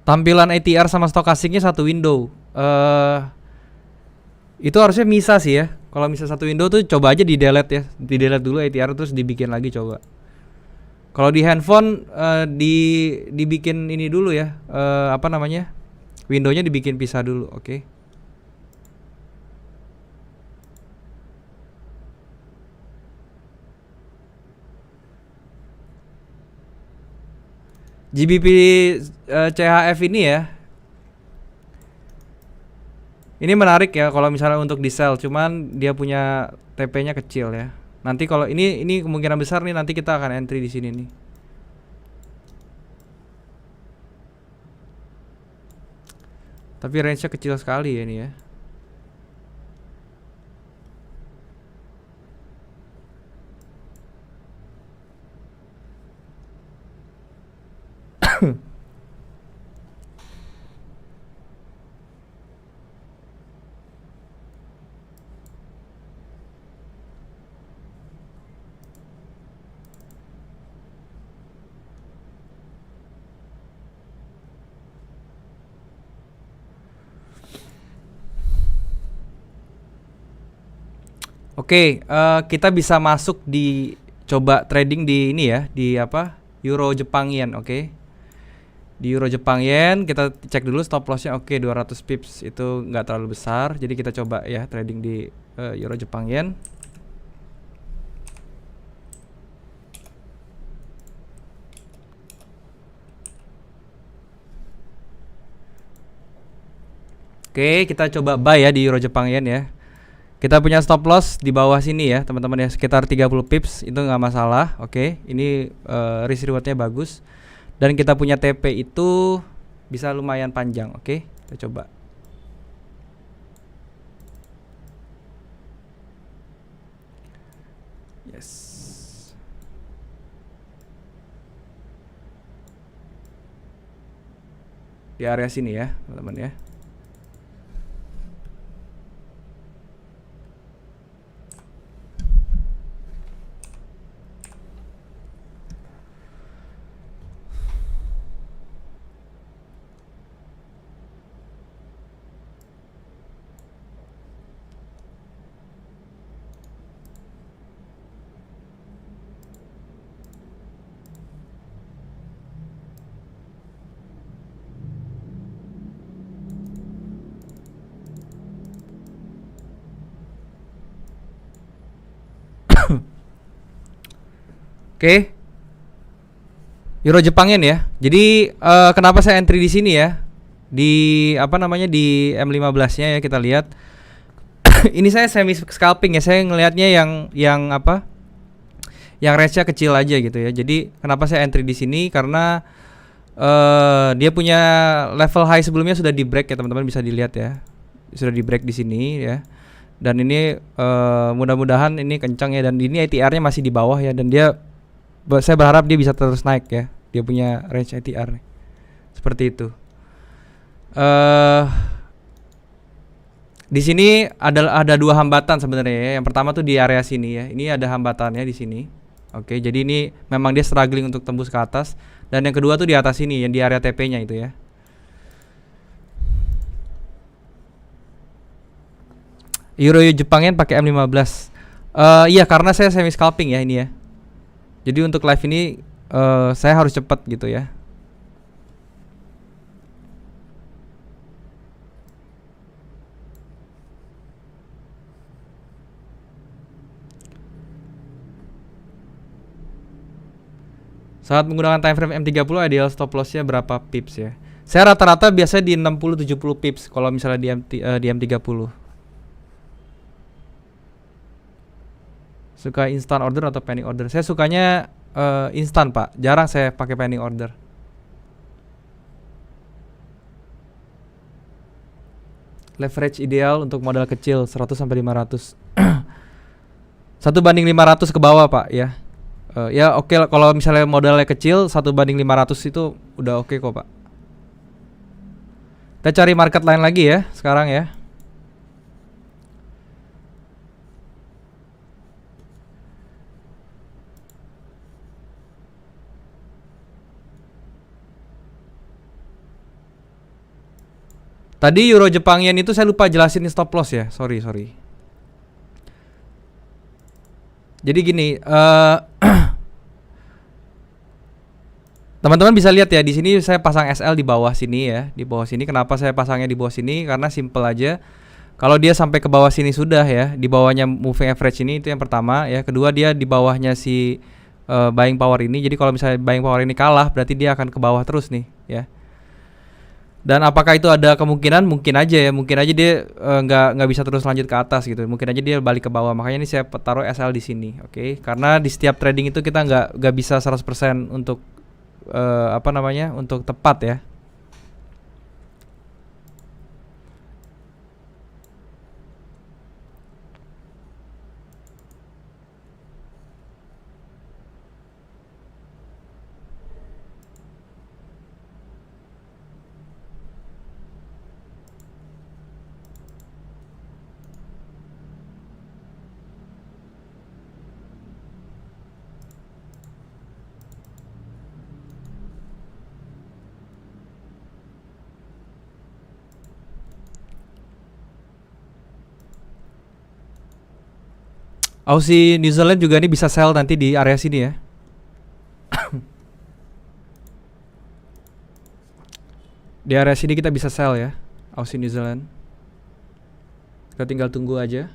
Tampilan ATR sama stokastiknya satu window. Itu harusnya misa sih ya. Kalau misal satu window tuh coba aja di delete ya. Di delete dulu ATR terus dibikin lagi coba. Kalau di handphone dibikin ini dulu ya. Apa namanya? Windownya dibikin pisah dulu, oke. GBP CHF ini ya. Ini menarik ya kalau misalnya untuk di sell, cuman dia punya TP-nya kecil ya. Nanti kalau ini kemungkinan besar nih nanti kita akan entry di sini nih. Tapi range-nya kecil sekali ya ini ya. Oke, kita bisa masuk di coba trading di ini ya, di apa? Euro Jepang Yen, oke. Di Euro Jepang Yen kita cek dulu stop lossnya, oke 200 pips itu nggak terlalu besar. Jadi kita coba ya trading di Euro Jepang Yen. Oke, kita coba buy ya di Euro Jepang Yen ya. Kita punya stop loss di bawah sini ya teman-teman ya, sekitar 30 pips itu nggak masalah. Oke, ini risk rewardnya bagus. Dan kita punya TP itu bisa lumayan panjang. Oke, kita coba. Yes. Di area sini ya teman-teman ya. Oke. Euro Jepang Yen ya. Jadi kenapa saya entry di sini ya? Di apa namanya di M15-nya ya kita lihat. Ini saya semi scalping ya. Saya ngelihatnya yang apa? Yang range-nya kecil aja gitu ya. Jadi kenapa saya entry di sini? Karena dia punya level high sebelumnya sudah di break ya teman-teman, bisa dilihat ya. Sudah di break di sini ya. Dan ini mudah-mudahan ini kencang ya, dan ini ATR-nya masih di bawah ya, dan dia saya berharap dia bisa terus naik ya. Dia punya range ATR seperti itu. Di sini ada dua hambatan sebenarnya ya. Yang pertama tuh di area sini ya. Ini ada hambatannya di sini. Oke, jadi ini memang dia struggling untuk tembus ke atas. Dan yang kedua tuh di atas sini yang di area TP-nya itu ya. Euro Jepang yen pakai M15. Iya karena saya semi scalping ya ini ya. Jadi untuk live ini saya harus cepat gitu ya. Saat menggunakan time frame M30 ideal stop lossnya berapa pips ya? Saya rata-rata biasa di 60-70 pips kalau misalnya di M30. Suka instant order atau pending order? Saya sukanya instan pak, jarang saya pakai pending order. Leverage ideal untuk modal kecil 100-500. 1/500 ke bawah pak ya. Ya oke lah kalau misalnya modalnya kecil 1/500 itu udah oke kok pak. Kita cari market lain lagi ya sekarang ya. Tadi Euro Jepang Yen itu saya lupa jelasin stop loss ya. Sorry. Jadi gini, teman-teman bisa lihat ya di sini saya pasang SL di bawah sini ya, di bawah sini. Kenapa saya pasangnya di bawah sini? Karena simple aja. Kalau dia sampai ke bawah sini sudah ya, di bawahnya moving average ini itu yang pertama ya. Kedua dia di bawahnya si buying power ini. Jadi kalau misalnya buying power ini kalah, berarti dia akan ke bawah terus nih ya. Dan apakah itu ada kemungkinan? Mungkin aja ya, mungkin aja dia nggak bisa terus lanjut ke atas gitu. Mungkin aja dia balik ke bawah. Makanya ini saya taruh SL di sini, oke? Karena di setiap trading itu kita nggak bisa 100% untuk apa namanya? Untuk tepat ya. Aussie New Zealand juga ini bisa sell nanti di area sini ya. Di area sini kita bisa sell ya, Aussie New Zealand. Kita tinggal tunggu aja.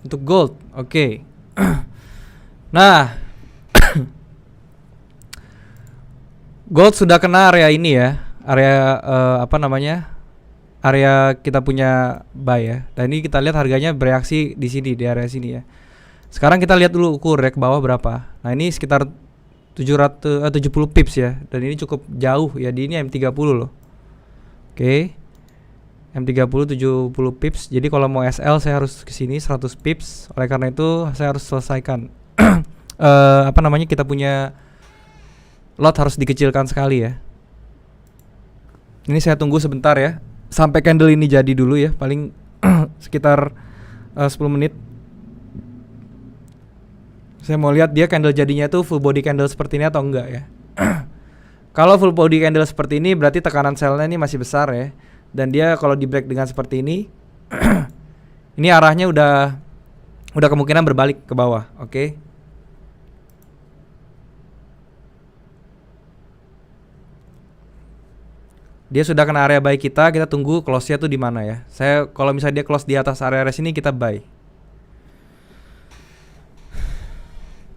Untuk gold, oke. Nah, gold sudah kena area ini ya, area apa namanya? Area kita punya buy ya. Dan ini kita lihat harganya bereaksi di sini di area sini ya. Sekarang kita lihat dulu ukur ya ke bawah berapa. Nah, ini sekitar 70 pips ya. Dan ini cukup jauh ya, di ini M30 loh. Oke. M30 70 pips. Jadi kalau mau SL saya harus ke sini 100 pips. Oleh karena itu saya harus selesaikan apa namanya? Kita punya lot harus dikecilkan sekali ya. Ini saya tunggu sebentar ya. Sampai candle ini jadi dulu ya. Paling sekitar 10 menit. Saya mau lihat dia candle jadinya tuh full body candle seperti ini atau enggak ya. Kalau full body candle seperti ini berarti tekanan sellnya ini masih besar ya. Dan dia kalau di break dengan seperti ini ini arahnya udah kemungkinan berbalik ke bawah, oke? Dia sudah kena area buy kita tunggu close-nya tuh di mana ya. Saya kalau misalnya dia close di atas area sini kita buy.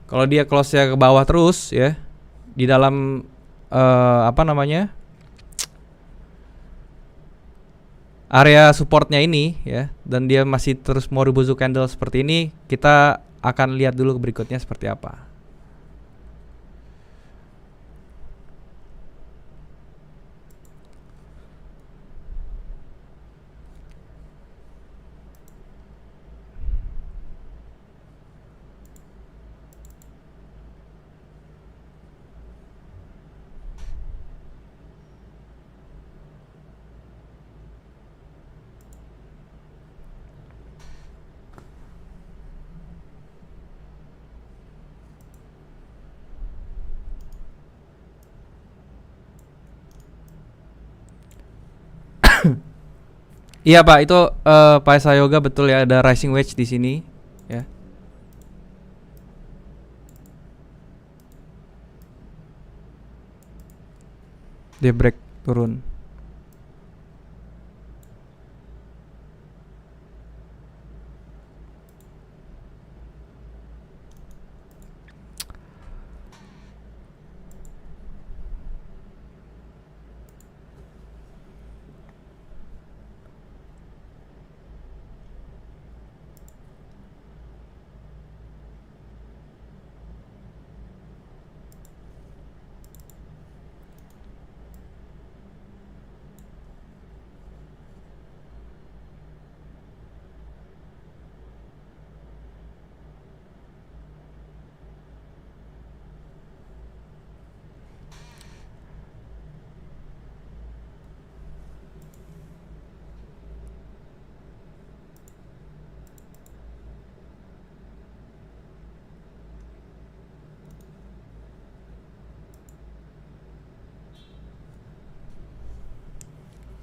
Kalau dia close-nya ke bawah terus ya, di dalam apa namanya? Area supportnya ini ya, dan dia masih terus mau Morubozu candle seperti ini, kita akan lihat dulu berikutnya seperti apa. Iya Pak, itu Pak Sayoga betul ya, ada rising wedge di sini ya. Dia break turun.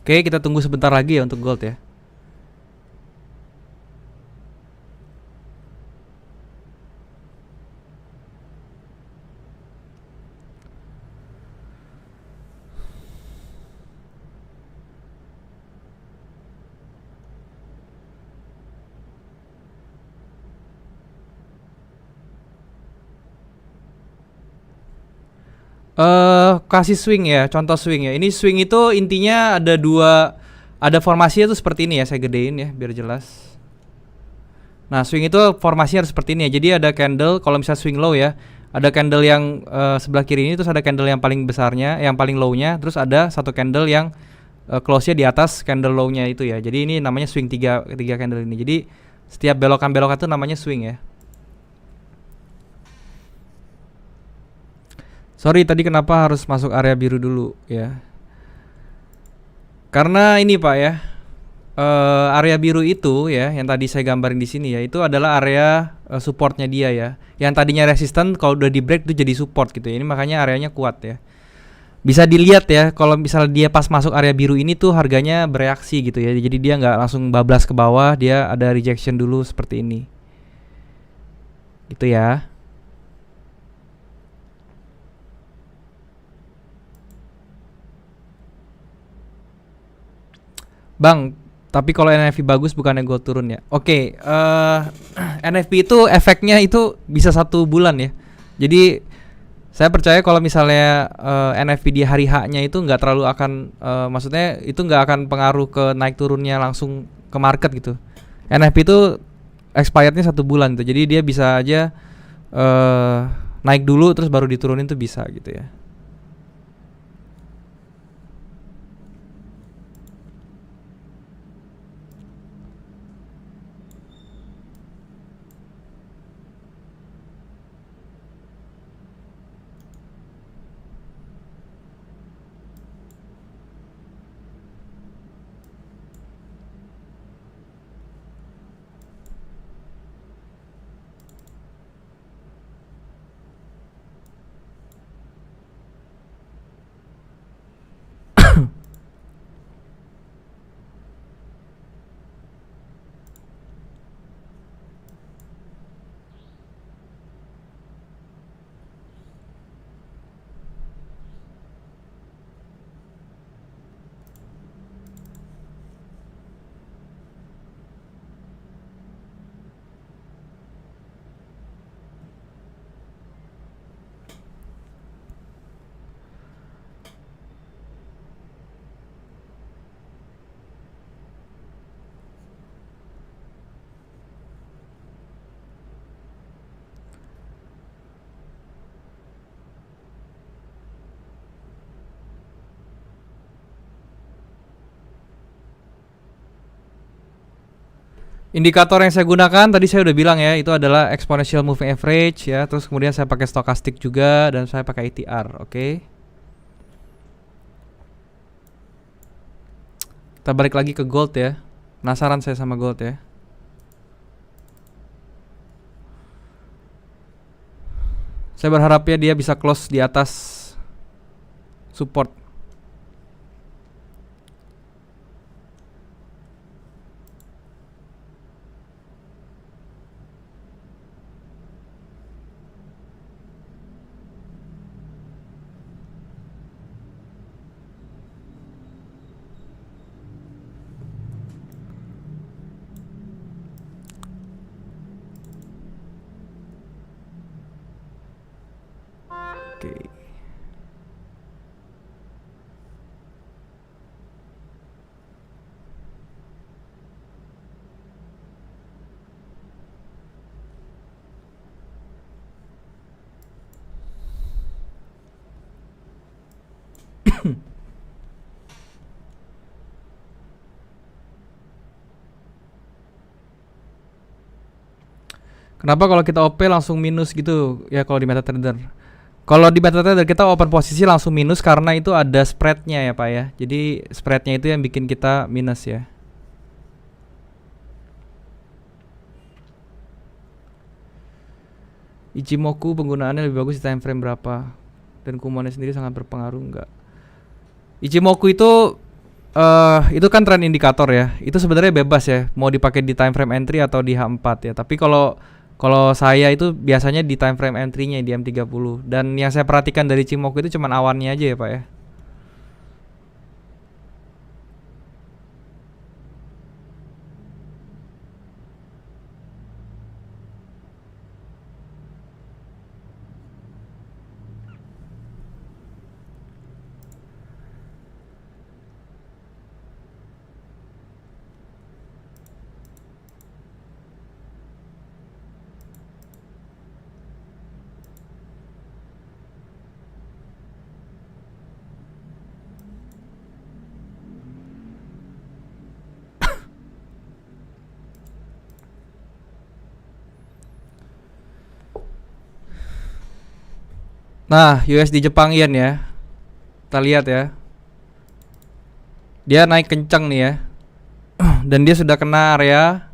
Oke, kita tunggu sebentar lagi ya untuk gold ya. Kasih swing ya, contoh swing ya. Ini swing itu intinya ada dua, ada formasinya tuh seperti ini ya, saya gedein ya biar jelas. Nah, swing itu formasinya harus seperti ini ya. Jadi ada candle, kalau misalnya swing low ya, ada candle yang sebelah kiri ini, terus ada candle yang paling besarnya, yang paling low-nya, terus ada satu candle yang close-nya di atas candle low-nya itu ya. Jadi ini namanya swing tiga candle ini. Jadi setiap belokan-belokan itu namanya swing ya. Sorry tadi kenapa harus masuk area biru dulu ya. Karena ini Pak ya, area biru itu ya, yang tadi saya gambarin di sini ya, itu adalah area supportnya dia ya. Yang tadinya resisten kalau udah di break itu jadi support gitu ya. Ini makanya areanya kuat ya. Bisa dilihat ya, kalau misalnya dia pas masuk area biru ini tuh harganya bereaksi gitu ya. Jadi dia nggak langsung bablas ke bawah, dia ada rejection dulu seperti ini. Gitu ya. Bang, tapi kalau NFP bagus bukannya gold turun ya? Oke, NFP itu efeknya itu bisa 1 bulan ya. Jadi saya percaya kalau misalnya NFP di hari H-nya itu nggak terlalu akan, maksudnya itu nggak akan pengaruh ke naik turunnya langsung ke market gitu. NFP itu expirednya 1 bulan tuh, jadi dia bisa aja naik dulu terus baru diturunin tuh bisa gitu ya. Indikator yang saya gunakan tadi saya udah bilang ya, itu adalah exponential moving average ya, terus kemudian saya pakai stochastic juga dan saya pakai ATR, oke. Kita balik lagi ke gold ya. Penasaran saya sama gold ya. Saya berharap ya dia bisa close di atas support. Oke. Kenapa kalau kita OP langsung minus gitu ya kalau di MetaTrader? Kalau di MetaTrader kita open posisi langsung minus karena itu ada spreadnya ya Pak ya. Jadi spreadnya itu yang bikin kita minus ya. Ichimoku penggunaannya lebih bagus di time frame berapa? Dan Kumonnya sendiri sangat berpengaruh enggak? Ichimoku itu kan trend indikator ya. Itu sebenarnya bebas ya, mau dipakai di time frame entry atau di H4 ya. Tapi kalau saya itu biasanya di time frame entry-nya di M30. Dan yang saya perhatikan dari Ichimoku itu cuman awannya aja ya, Pak ya. Nah, USD Jepang Yen ya. Kita lihat ya. Dia naik kencang nih ya. Dan dia sudah kena area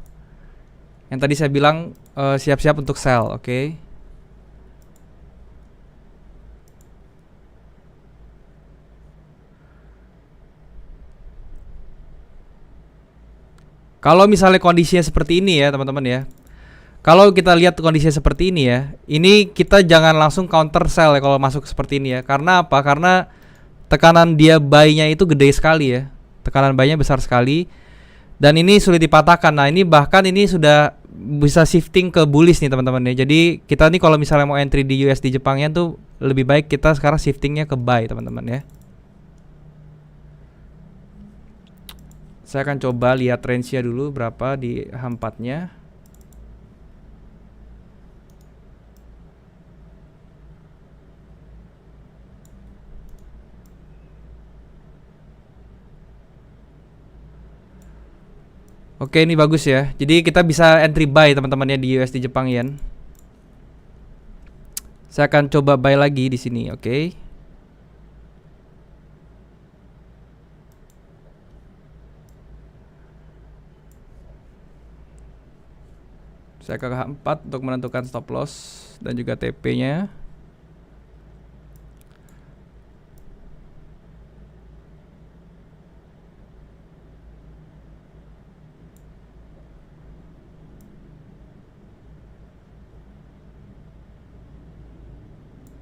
yang tadi saya bilang siap-siap untuk sell, oke. Kalau misalnya kondisinya seperti ini ya, teman-teman ya. Kalau kita lihat kondisinya seperti ini ya, ini kita jangan langsung counter sell ya kalau masuk seperti ini ya. Karena apa? Karena tekanan dia buy-nya itu gede sekali ya. Tekanan buy-nya besar sekali. Dan ini sulit dipatahkan. Nah, ini bahkan ini sudah bisa shifting ke bullish nih teman-teman ya. Jadi kita nih kalau misalnya mau entry di USD Jepangnya tuh lebih baik kita sekarang shiftingnya ke buy teman-teman ya. Saya akan coba lihat range-nya dulu berapa di H4-nya. Oke, ini bagus ya. Jadi kita bisa entry buy teman-teman ya di USD Jepang Yen. Saya akan coba buy lagi di sini, oke. Saya ke H4 untuk menentukan stop loss dan juga TP-nya.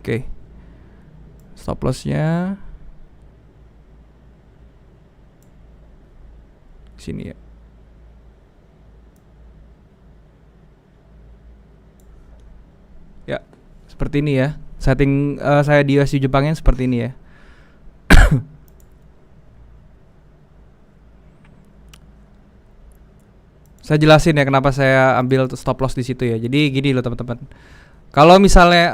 Oke. Stop loss-nya sini ya. Ya, seperti ini ya. Setting saya di USD Jepangnya seperti ini ya. Saya jelasin ya kenapa saya ambil stop loss di situ ya. Jadi gini loh teman-teman. Kalau misalnya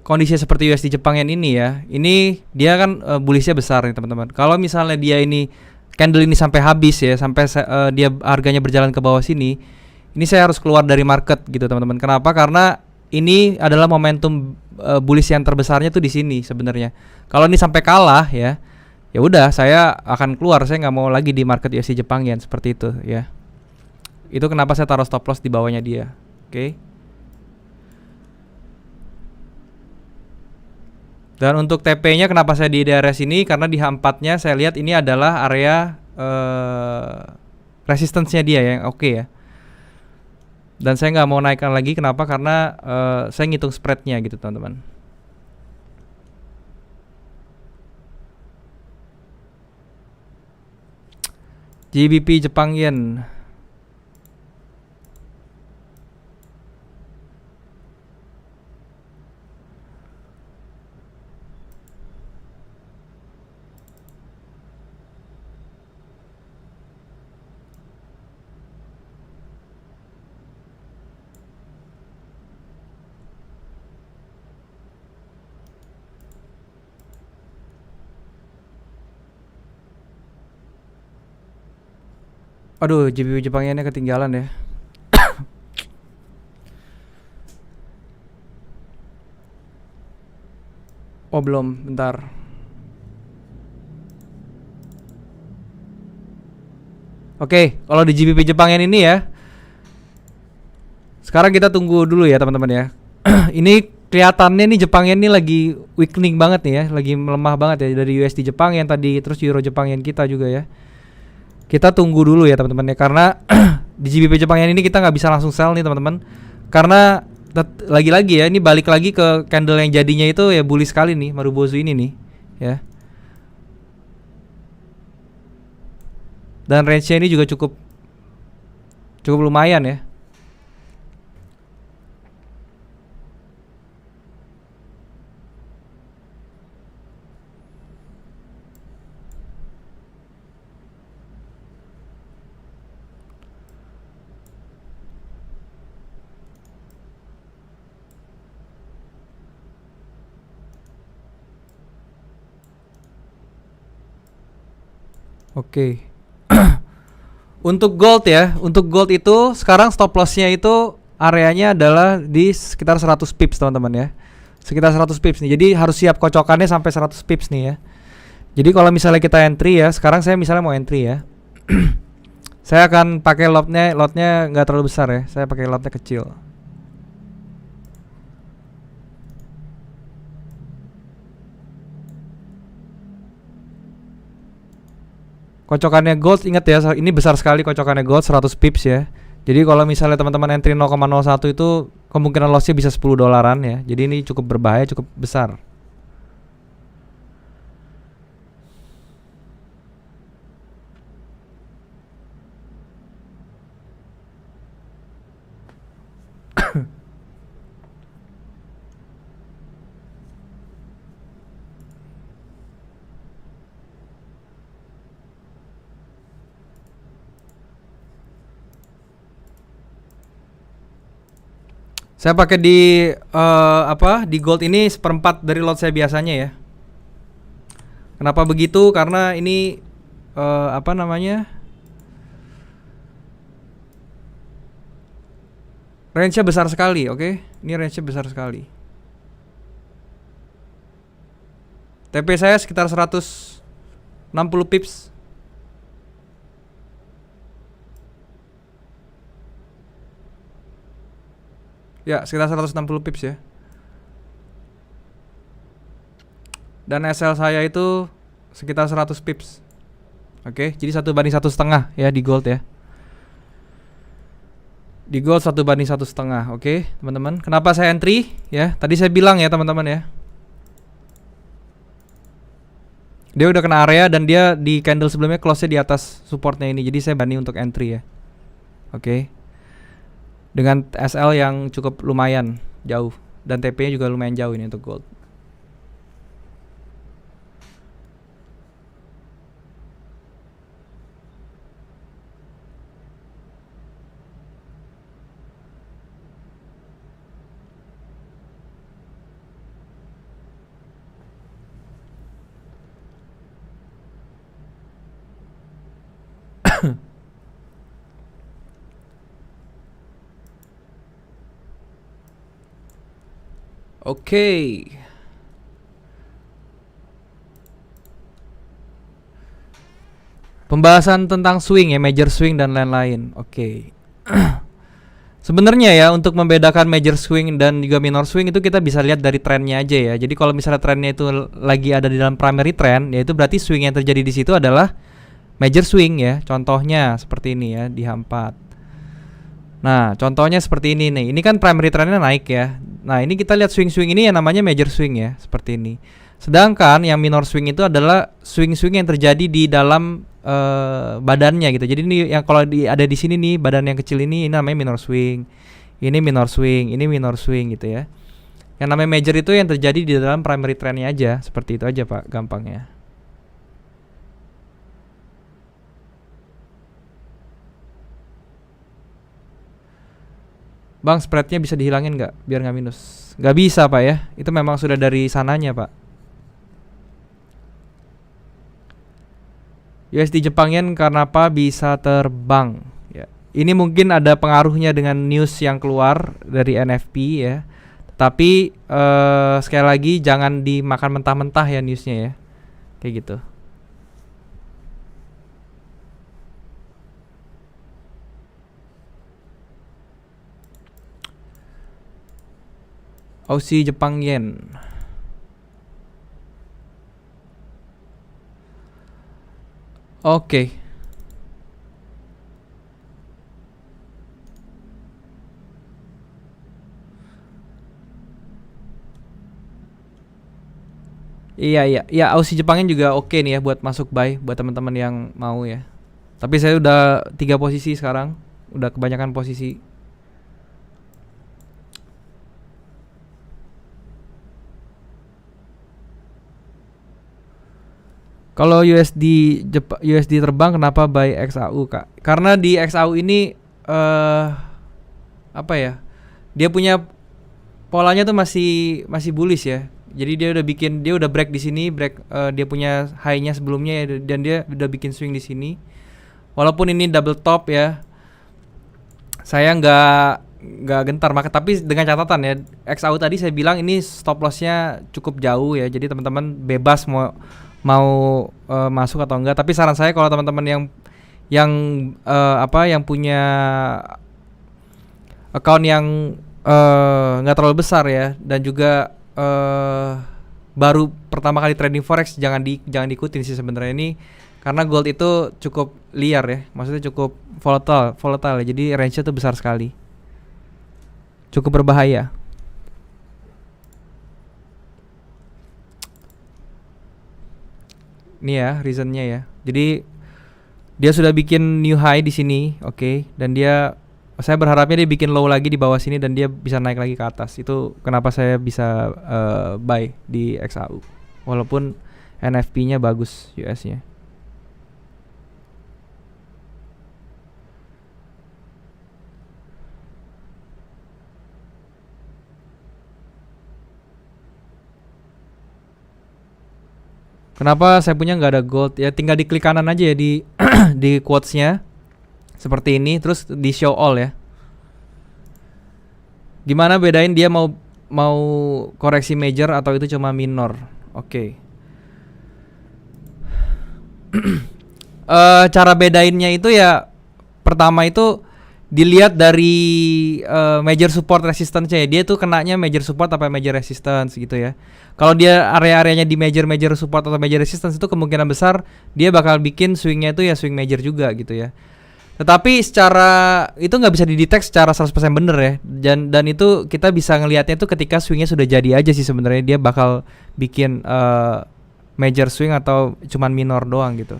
kondisi seperti USD Jepang yang ini ya, ini dia kan bullishnya besar nih teman-teman. Kalau misalnya dia ini candle ini sampai habis ya, sampai dia harganya berjalan ke bawah sini, ini saya harus keluar dari market gitu teman-teman. Kenapa? Karena ini adalah momentum bullish yang terbesarnya tuh di sini sebenarnya. Kalau ini sampai kalah ya, ya udah saya akan keluar. Saya nggak mau lagi di market USD Jepang yen seperti itu ya. Itu kenapa saya taruh stop loss di bawahnya dia. Oke. Dan untuk TP-nya kenapa saya di daerah sini? Karena di H4-nya saya lihat ini adalah area resistance-nya dia yang oke ya. Dan saya nggak mau naikkan lagi. Kenapa? Karena saya ngitung spread-nya gitu teman-teman. GBP Jepang Yen. Aduh, GBP Jepang Yennya ketinggalan ya. Oh belum, bentar. Oke, kalau di GBP Jepang Yen ini ya, sekarang kita tunggu dulu ya teman-teman ya. Ini kelihatannya nih Jepang Yen ini lagi weakening banget nih ya, lagi melemah banget ya dari USD Jepang Yen tadi, terus Euro Jepang Yen kita juga ya. Kita tunggu dulu ya teman-teman ya, karena di GBP Jepang Yen ini kita nggak bisa langsung sell nih teman-teman, karena lagi-lagi ya ini balik lagi ke candle yang jadinya itu ya bullish sekali nih Marubozu ini nih ya. Dan range-nya ini juga cukup lumayan ya. Oke. Untuk gold ya, untuk gold itu sekarang stop lossnya itu areanya adalah di sekitar 100 pips teman-teman ya. Sekitar 100 pips nih. Jadi harus siap kocokannya sampai 100 pips nih ya. Jadi kalau misalnya kita entry ya, sekarang saya misalnya mau entry ya. Saya akan pakai lotnya nggak terlalu besar ya. Saya pakai lotnya kecil. Kocokannya gold, ingat ya, ini besar sekali kocokannya gold 100 pips ya. Jadi kalau misalnya teman-teman entry 0,01 itu kemungkinan lossnya bisa 10 dolaran ya. Jadi ini cukup berbahaya, cukup besar. Saya pakai di di gold ini seperempat dari lot saya biasanya ya. Kenapa begitu? Karena ini range-nya besar sekali, oke? Ini range-nya besar sekali. TP saya sekitar 160 pips. Ya, sekitar 160 pips ya. Dan SL saya itu sekitar 100 pips. Oke, jadi 1/1,5 ya di gold ya. Di gold 1/1,5, oke, teman-teman. Kenapa saya entry ya? Tadi saya bilang ya, teman-teman ya. Dia udah kena area dan dia di candle sebelumnya close-nya di atas supportnya ini. Jadi saya berani untuk entry ya. Oke. Dengan SL yang cukup lumayan jauh dan TP-nya juga lumayan jauh ini untuk gold. Oke. Pembahasan tentang swing ya, major swing dan lain-lain. Oke. Sebenarnya ya untuk membedakan major swing dan juga minor swing itu kita bisa lihat dari trennya aja ya. Jadi kalau misalnya trennya itu lagi ada di dalam primary trend, ya itu berarti swing yang terjadi di situ adalah major swing ya. Contohnya seperti ini ya di H4. Nah, contohnya seperti ini nih. Ini kan primary trendnya naik ya. Nah, ini kita lihat swing-swing ini yang namanya major swing ya, seperti ini. Sedangkan yang minor swing itu adalah swing-swing yang terjadi di dalam badannya gitu. Jadi ini yang kalau ada di sini nih, badan yang kecil ini namanya minor swing. Ini minor swing, ini minor swing gitu ya. Yang namanya major itu yang terjadi di dalam primary trendnya aja. Seperti itu aja Pak, gampangnya. Bang, spreadnya bisa dihilangin nggak biar nggak minus? Nggak bisa Pak ya, itu memang sudah dari sananya Pak. USD Jepang Yen kenapa bisa terbang? Ya, ini mungkin ada pengaruhnya dengan news yang keluar dari NFP ya. Tapi sekali lagi jangan dimakan mentah-mentah ya newsnya ya, kayak gitu. Aussie Jepang Yen. Oke. Iya iya, ya Aussie Jepangnya juga oke nih ya buat masuk buy buat teman-teman yang mau ya. Tapi saya udah 3 posisi sekarang, udah kebanyakan posisi. Kalau USD terbang kenapa buy XAU Kak? Karena di XAU ini apa ya? Dia punya polanya tuh masih bullish ya. Jadi dia udah break di sini, dia punya high-nya sebelumnya ya, dan dia udah bikin swing di sini. Walaupun ini double top ya, saya nggak gentar maka, tapi dengan catatan ya, XAU tadi saya bilang ini stop lossnya cukup jauh ya, jadi teman-teman bebas mau masuk atau enggak. Tapi saran saya kalau teman-teman yang yang punya account yang nggak terlalu besar ya, dan juga baru pertama kali trading forex, jangan diikutin sih sebenarnya ini, karena gold itu cukup liar ya, maksudnya cukup volatile ya, jadi range-nya tuh besar sekali, cukup berbahaya. Ini ya reasonnya ya, jadi dia sudah bikin new high di sini, oke, dan saya berharapnya dia bikin low lagi di bawah sini dan dia bisa naik lagi ke atas. Itu kenapa saya bisa buy di XAU. Walaupun NFP-nya bagus US-nya. Kenapa saya punya nggak ada gold? Ya tinggal diklik kanan aja ya di di quotes-nya. Seperti ini, terus di show all ya. Gimana bedain dia mau koreksi major atau itu cuma minor? Oke. Cara bedainnya itu ya, pertama itu dilihat dari major support resistance-nya ya. Dia tuh kenanya major support apa major resistance gitu ya. Kalau dia area-areanya di major support atau major resistance, itu kemungkinan besar dia bakal bikin swingnya itu ya swing major juga gitu ya. Tetapi secara itu nggak bisa didetek secara 100% bener ya. Dan itu kita bisa ngelihatnya itu ketika swingnya sudah jadi aja sih sebenarnya, dia bakal bikin major swing atau cuman minor doang gitu.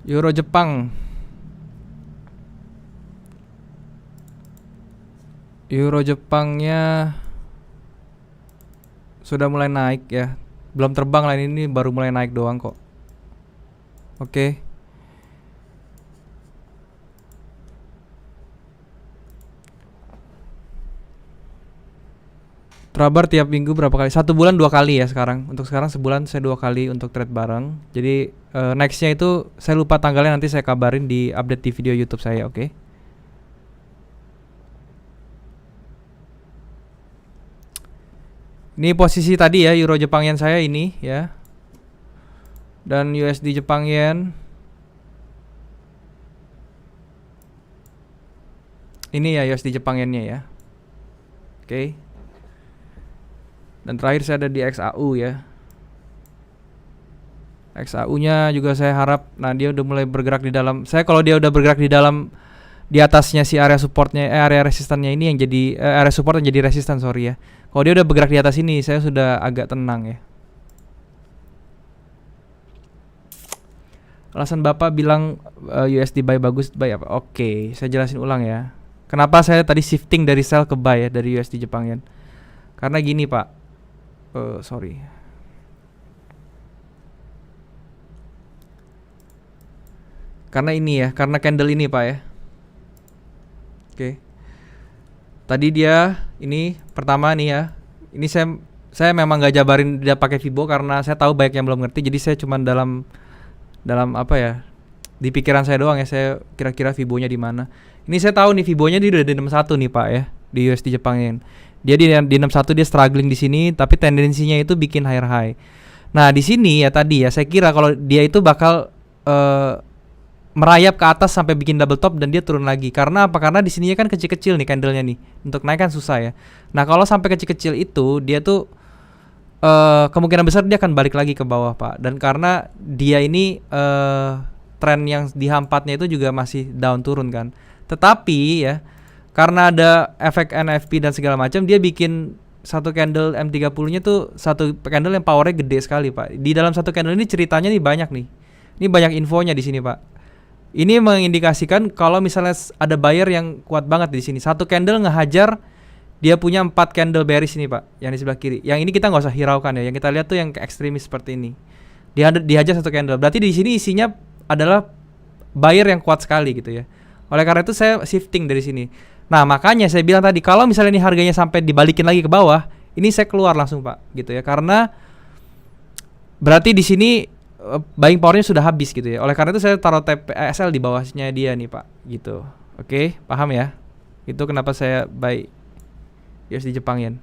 Euro Jepang. Euro Jepangnya sudah mulai naik ya. Belum terbang lah, ini baru mulai naik doang kok. Oke. Trabar tiap minggu berapa kali? 1 bulan 2 kali ya sekarang. Untuk sekarang sebulan saya 2 kali untuk trade bareng. Jadi nextnya itu saya lupa tanggalnya, nanti saya kabarin di update di video YouTube saya, oke? Ini posisi tadi ya, Euro Jepang Yen saya ini ya. Dan USD Jepang Yen. Ini ya USD Jepang Yen-nya ya. Oke. Dan terakhir saya ada di XAU ya. XAU-nya juga saya harap, nah dia udah mulai bergerak di dalam. Saya kalau dia udah bergerak di dalam, di atasnya si area supportnya, area resistannya ini yang jadi area support yang jadi resistan, sorry ya. Kalau dia udah bergerak di atas ini, saya sudah agak tenang ya. Alasan Bapak bilang USD buy bagus, buy apa? Oke, saya jelasin ulang ya. Kenapa saya tadi shifting dari sell ke buy ya, dari USD Jepang Yen? Karena gini Pak, sorry. Karena ini ya, karena candle ini Pak ya. Oke. Tadi dia ini pertama nih ya. Ini saya memang nggak jabarin dia pakai Fibo karena saya tahu banyak yang belum ngerti. Jadi saya cuma dalam dalam apa ya? Di pikiran saya doang ya, saya kira-kira Fibonya di mana. Ini saya tahu nih Fibonya dia udah di 61 nih Pak ya, di USD Jepang Yen. Dia di 61, dia struggling di sini tapi tendensinya itu bikin higher high. Nah, di sini ya tadi ya saya kira kalau dia itu bakal merayap ke atas sampai bikin double top dan dia turun lagi. Karena apa? Karena di sininya kan kecil-kecil nih candlenya nih. Untuk naik kan susah ya. Nah, kalau sampai kecil-kecil itu dia tuh kemungkinan besar dia akan balik lagi ke bawah, Pak. Dan karena dia ini tren yang dihampatnya itu juga masih down turun kan. Tetapi ya karena ada efek NFP dan segala macam, dia bikin satu candle M30-nya tuh satu candle yang powernya gede sekali, Pak. Di dalam satu candle ini ceritanya nih banyak nih. Ini banyak infonya di sini, Pak. Ini mengindikasikan kalau misalnya ada buyer yang kuat banget di sini. Satu candle ngehajar, dia punya 4 candle bearish ini Pak, yang di sebelah kiri. Yang ini kita nggak usah hiraukan ya. Yang kita lihat tuh yang ekstremis seperti ini. Dia dihajar satu candle. Berarti di sini isinya adalah buyer yang kuat sekali gitu ya. Oleh karena itu saya shifting dari sini. Nah makanya saya bilang tadi kalau misalnya ini harganya sampai dibalikin lagi ke bawah, ini saya keluar langsung Pak, gitu ya. Karena berarti di sini buying powernya sudah habis gitu ya. Oleh karena itu saya taruh SL di bawahnya dia nih Pak, gitu. Oke, paham ya? Itu kenapa saya buy USD Jepang Yen.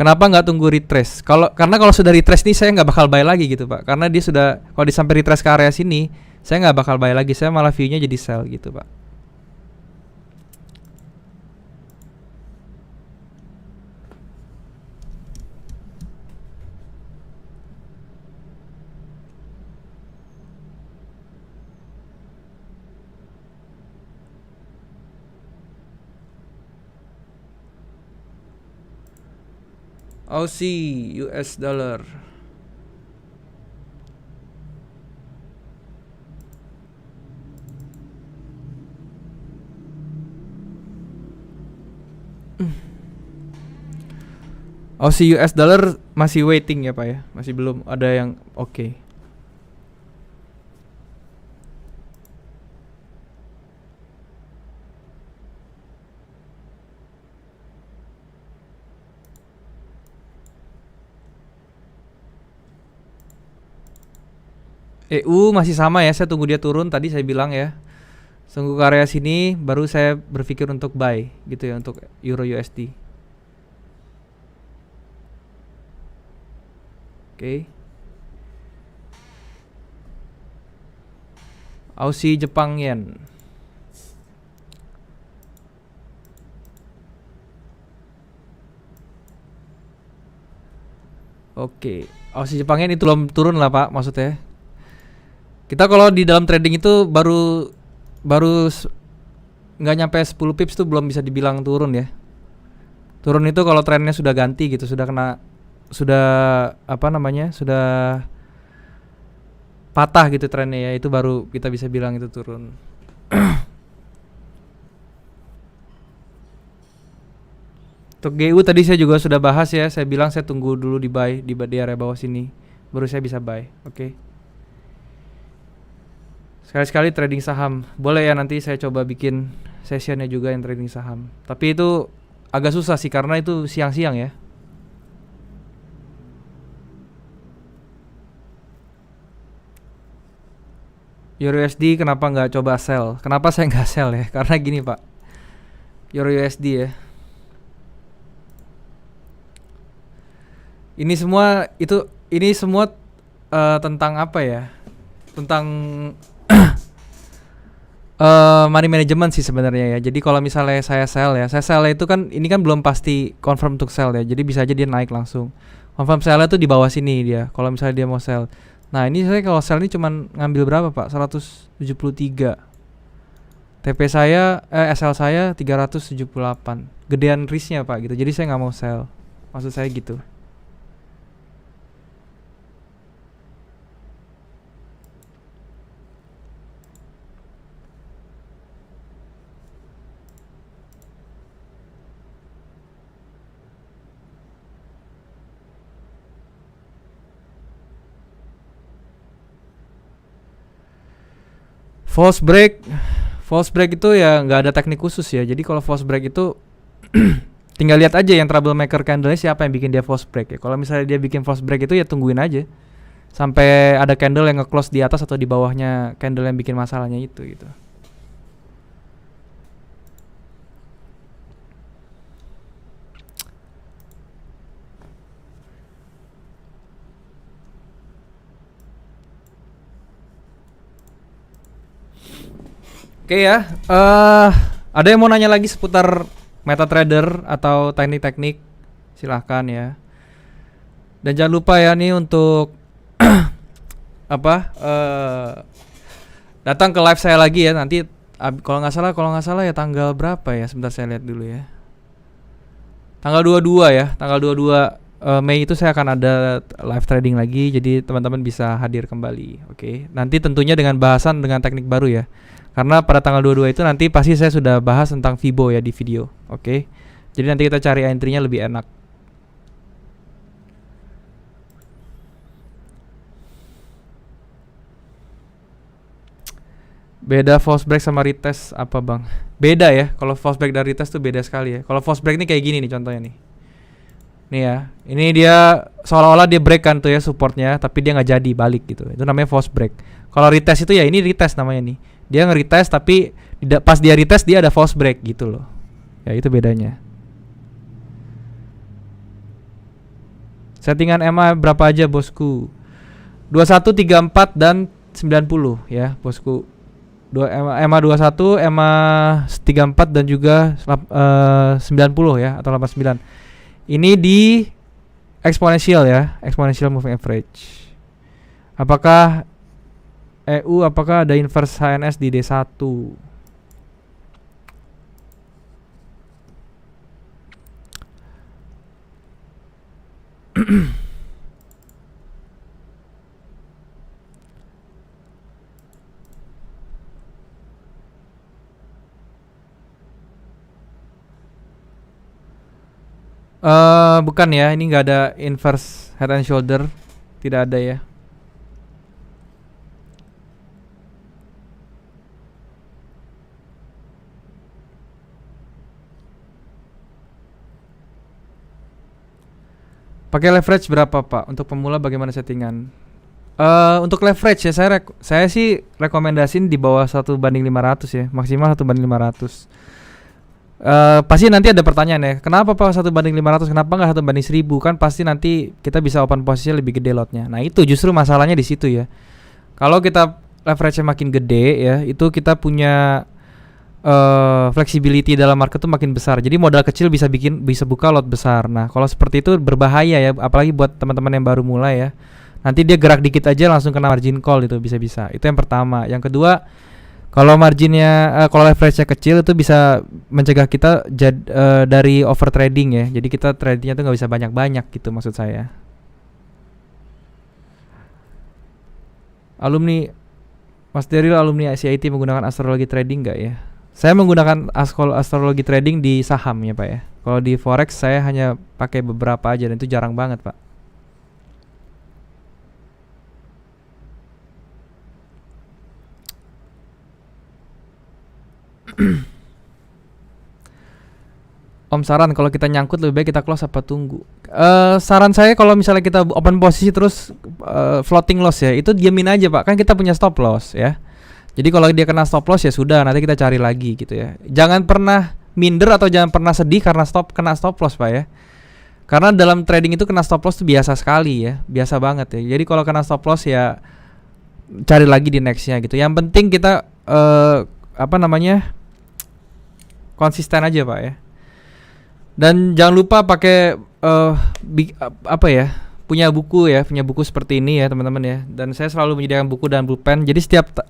Kenapa nggak tunggu retrace? Karena kalau sudah retrace nih saya nggak bakal buy lagi gitu Pak. Karena dia sudah kalau disampai retrace ke area sini, saya nggak bakal buy lagi. Saya malah view-nya jadi sell gitu Pak. Aussie US dollar. Aussie US dollar masih waiting ya Pak ya. Masih belum ada yang oke. EU masih sama ya, saya tunggu dia turun tadi saya bilang ya. Tunggu ke area sini baru saya berpikir untuk buy gitu ya untuk Euro USD. Oke. Aussie Jepang Yen. Oke. Aussie Jepang Yen itu belum turun lah Pak maksudnya. Kita kalau di dalam trading itu baru nggak nyampe 10 pips tuh belum bisa dibilang turun ya. Turun itu kalau trennya sudah ganti gitu, sudah kena, sudah apa namanya, sudah patah gitu trennya ya, itu baru kita bisa bilang itu turun. Untuk GU tadi saya juga sudah bahas ya, saya bilang saya tunggu dulu di buy di area bawah sini, baru saya bisa buy. Oke. Sekali-sekali trading saham. Boleh ya nanti saya coba bikin sessionnya juga yang trading saham. Tapi itu agak susah sih karena itu siang-siang ya. Euro USD kenapa nggak coba sell? Kenapa saya nggak sell ya? Karena gini Pak. Euro USD ya. Ini semua tentang apa ya? Tentang money management sih sebenarnya ya. Jadi kalau misalnya saya sell itu kan ini kan belum pasti confirm untuk sell ya. Jadi bisa aja dia naik langsung. Confirm sell itu di bawah sini dia. Kalau misalnya dia mau sell. Nah, ini saya kalau sell ini cuman ngambil berapa, Pak? 173. TP saya SL saya 378. Gedean risknya, Pak gitu. Jadi saya nggak mau sell. Maksud saya gitu. False break, false break itu ya nggak ada teknik khusus ya. Jadi kalau false break itu tinggal lihat aja yang troublemaker candle siapa yang bikin dia false break ya. Kalau misalnya dia bikin false break itu ya tungguin aja sampai ada candle yang nge-close di atas atau di bawahnya candle yang bikin masalahnya itu gitu. Oke ya, ada yang mau nanya lagi seputar MetaTrader atau teknik-teknik? Silahkan ya. Dan jangan lupa ya nih untuk datang ke live saya lagi ya nanti. Kalau nggak salah ya tanggal berapa ya? Sebentar saya lihat dulu ya. Tanggal 22 ya, tanggal 22 Mei itu saya akan ada live trading lagi. Jadi teman-teman bisa hadir kembali. Oke. Nanti tentunya dengan bahasan dengan teknik baru ya. Karena pada tanggal 22 itu nanti pasti saya sudah bahas tentang Fibo ya di video. Oke. Jadi nanti kita cari entry-nya lebih enak. Beda false break sama retest apa bang? Beda ya. Kalau false break dan retest tuh beda sekali ya. Kalau false break ini kayak gini nih contohnya nih. Nih ya. Ini dia seolah-olah dia break kan tuh ya supportnya, tapi dia nggak jadi balik gitu. Itu namanya false break. Kalau retest itu ya ini retest namanya nih. Dia nge-retest tapi pas dia retest dia ada false break gitu loh. Ya itu bedanya. Settingan EMA berapa aja bosku? 21, 34 dan 90 ya bosku. EMA 21, EMA 34 dan juga 90 ya atau 89. Ini di exponential ya, exponential moving average. Apakah apakah ada inverse HNS di D1? Bukan ya, ini nggak ada inverse head and shoulder, tidak ada ya. Pakai leverage berapa pak? Untuk pemula bagaimana settingan? Untuk leverage ya saya sih rekomendasiin di bawah 1/500 ya, maksimal 1/500. Pasti nanti ada pertanyaan ya, kenapa pak 1/500? Kenapa nggak 1/1000? Kan pasti nanti kita bisa open posisinya lebih gede lotnya. Nah itu justru masalahnya di situ ya. Kalau kita leverage-nya makin gede ya, itu kita punya flexibility dalam market tuh makin besar. Jadi modal kecil bisa buka lot besar. Nah, kalau seperti itu berbahaya ya, apalagi buat teman-teman yang baru mulai ya. Nanti dia gerak dikit aja langsung kena margin call itu bisa-bisa. Itu yang pertama. Yang kedua, kalau marginnya kalau leverage-nya kecil itu bisa mencegah kita dari over trading ya. Jadi kita tradingnya tuh nggak bisa banyak-banyak gitu maksud saya. Alumni Mas Deril alumni CIT menggunakan astrologi trading nggak ya? Saya menggunakan astrologi trading di saham ya pak ya. Kalau di forex saya hanya pakai beberapa aja dan itu jarang banget pak. Om saran kalau kita nyangkut lebih baik kita close apa tunggu? Saran saya kalau misalnya kita open posisi terus floating loss ya, itu diamin aja pak. Kan kita punya stop loss ya. Jadi kalau dia kena stop loss ya sudah, nanti kita cari lagi gitu ya. Jangan pernah minder atau jangan pernah sedih karena kena stop loss pak ya. Karena dalam trading itu kena stop loss itu biasa sekali ya, biasa banget ya. Jadi kalau kena stop loss ya cari lagi di nextnya gitu. Yang penting kita konsisten aja pak ya. Dan jangan lupa pakai punya buku seperti ini ya teman-teman ya. Dan saya selalu menyediakan buku dan pulpen. Jadi setiap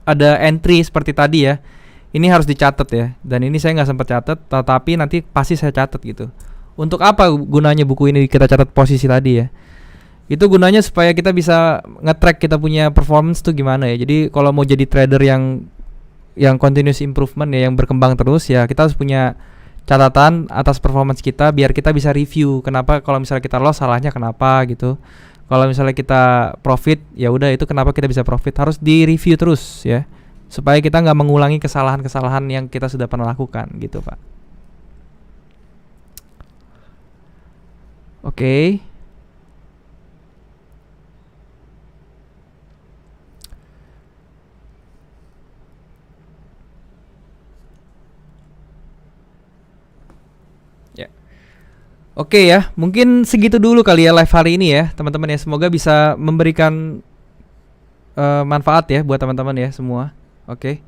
ada entry seperti tadi ya, ini harus dicatat ya. Dan ini saya nggak sempat catat, tetapi nanti pasti saya catat gitu. Untuk apa gunanya buku ini kita catat posisi tadi ya? Itu gunanya supaya kita bisa nge-track kita punya performance tuh gimana ya. Jadi kalau mau jadi trader yang continuous improvement ya, yang berkembang terus ya, kita harus punya catatan atas performance kita biar kita bisa review kenapa kalau misalnya kita loss salahnya kenapa gitu. Kalau misalnya kita profit ya udah itu kenapa kita bisa profit, harus di review terus ya supaya kita nggak mengulangi kesalahan-kesalahan yang kita sudah pernah lakukan gitu Pak. Oke. Ya. Oke ya, mungkin segitu dulu kali ya live hari ini ya teman-teman ya. Semoga bisa memberikan manfaat ya buat teman-teman ya semua. Oke.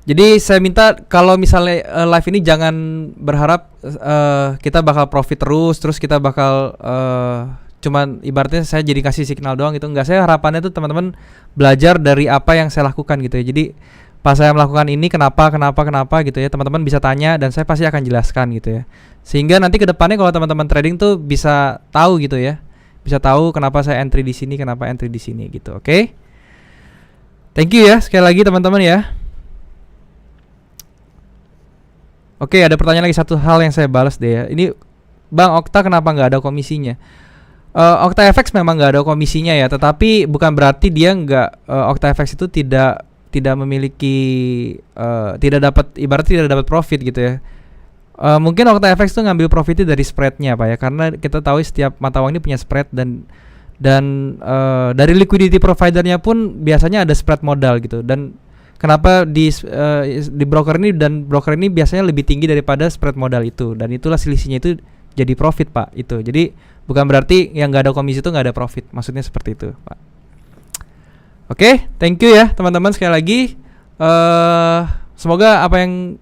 Jadi saya minta kalau misalnya live ini jangan berharap kita bakal profit terus kita bakal cuman ibaratnya saya jadi kasih signal doang gitu. Enggak, saya harapannya tuh teman-teman belajar dari apa yang saya lakukan gitu ya. Jadi pas saya melakukan ini kenapa gitu ya, teman-teman bisa tanya dan saya pasti akan jelaskan gitu ya. Sehingga nanti ke depannya kalau teman-teman trading tuh bisa tahu gitu ya. Bisa tahu kenapa saya entry di sini, kenapa entry di sini gitu. Oke. Thank you ya sekali lagi teman-teman ya. Oke, ada pertanyaan lagi, satu hal yang saya balas deh ya. Ini Bang, Okta kenapa nggak ada komisinya? OktaFX memang nggak ada komisinya ya, tetapi bukan berarti dia nggak OktaFX itu tidak memiliki tidak dapat, ibaratnya tidak dapat profit gitu ya. Mungkin OktaFX tuh ngambil profitnya dari spreadnya Pak ya, karena kita tahu setiap mata uang ini punya spread dan dari liquidity providernya pun biasanya ada spread modal gitu. Dan kenapa di broker ini, dan broker ini biasanya lebih tinggi daripada spread modal itu, dan itulah selisihnya itu jadi profit Pak itu. Jadi bukan berarti yang nggak ada komisi itu nggak ada profit, maksudnya seperti itu Pak. Oke, thank you ya teman-teman sekali lagi. Semoga apa yang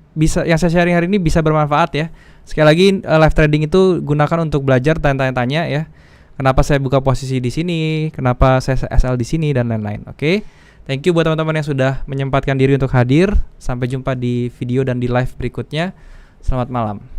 saya sharing hari ini bisa bermanfaat ya. Sekali lagi live trading itu gunakan untuk belajar, tanya-tanya ya. Kenapa saya buka posisi di sini, kenapa saya SL di sini dan lain-lain. Oke. Thank you buat teman-teman yang sudah menyempatkan diri untuk hadir. Sampai jumpa di video dan di live berikutnya. Selamat malam.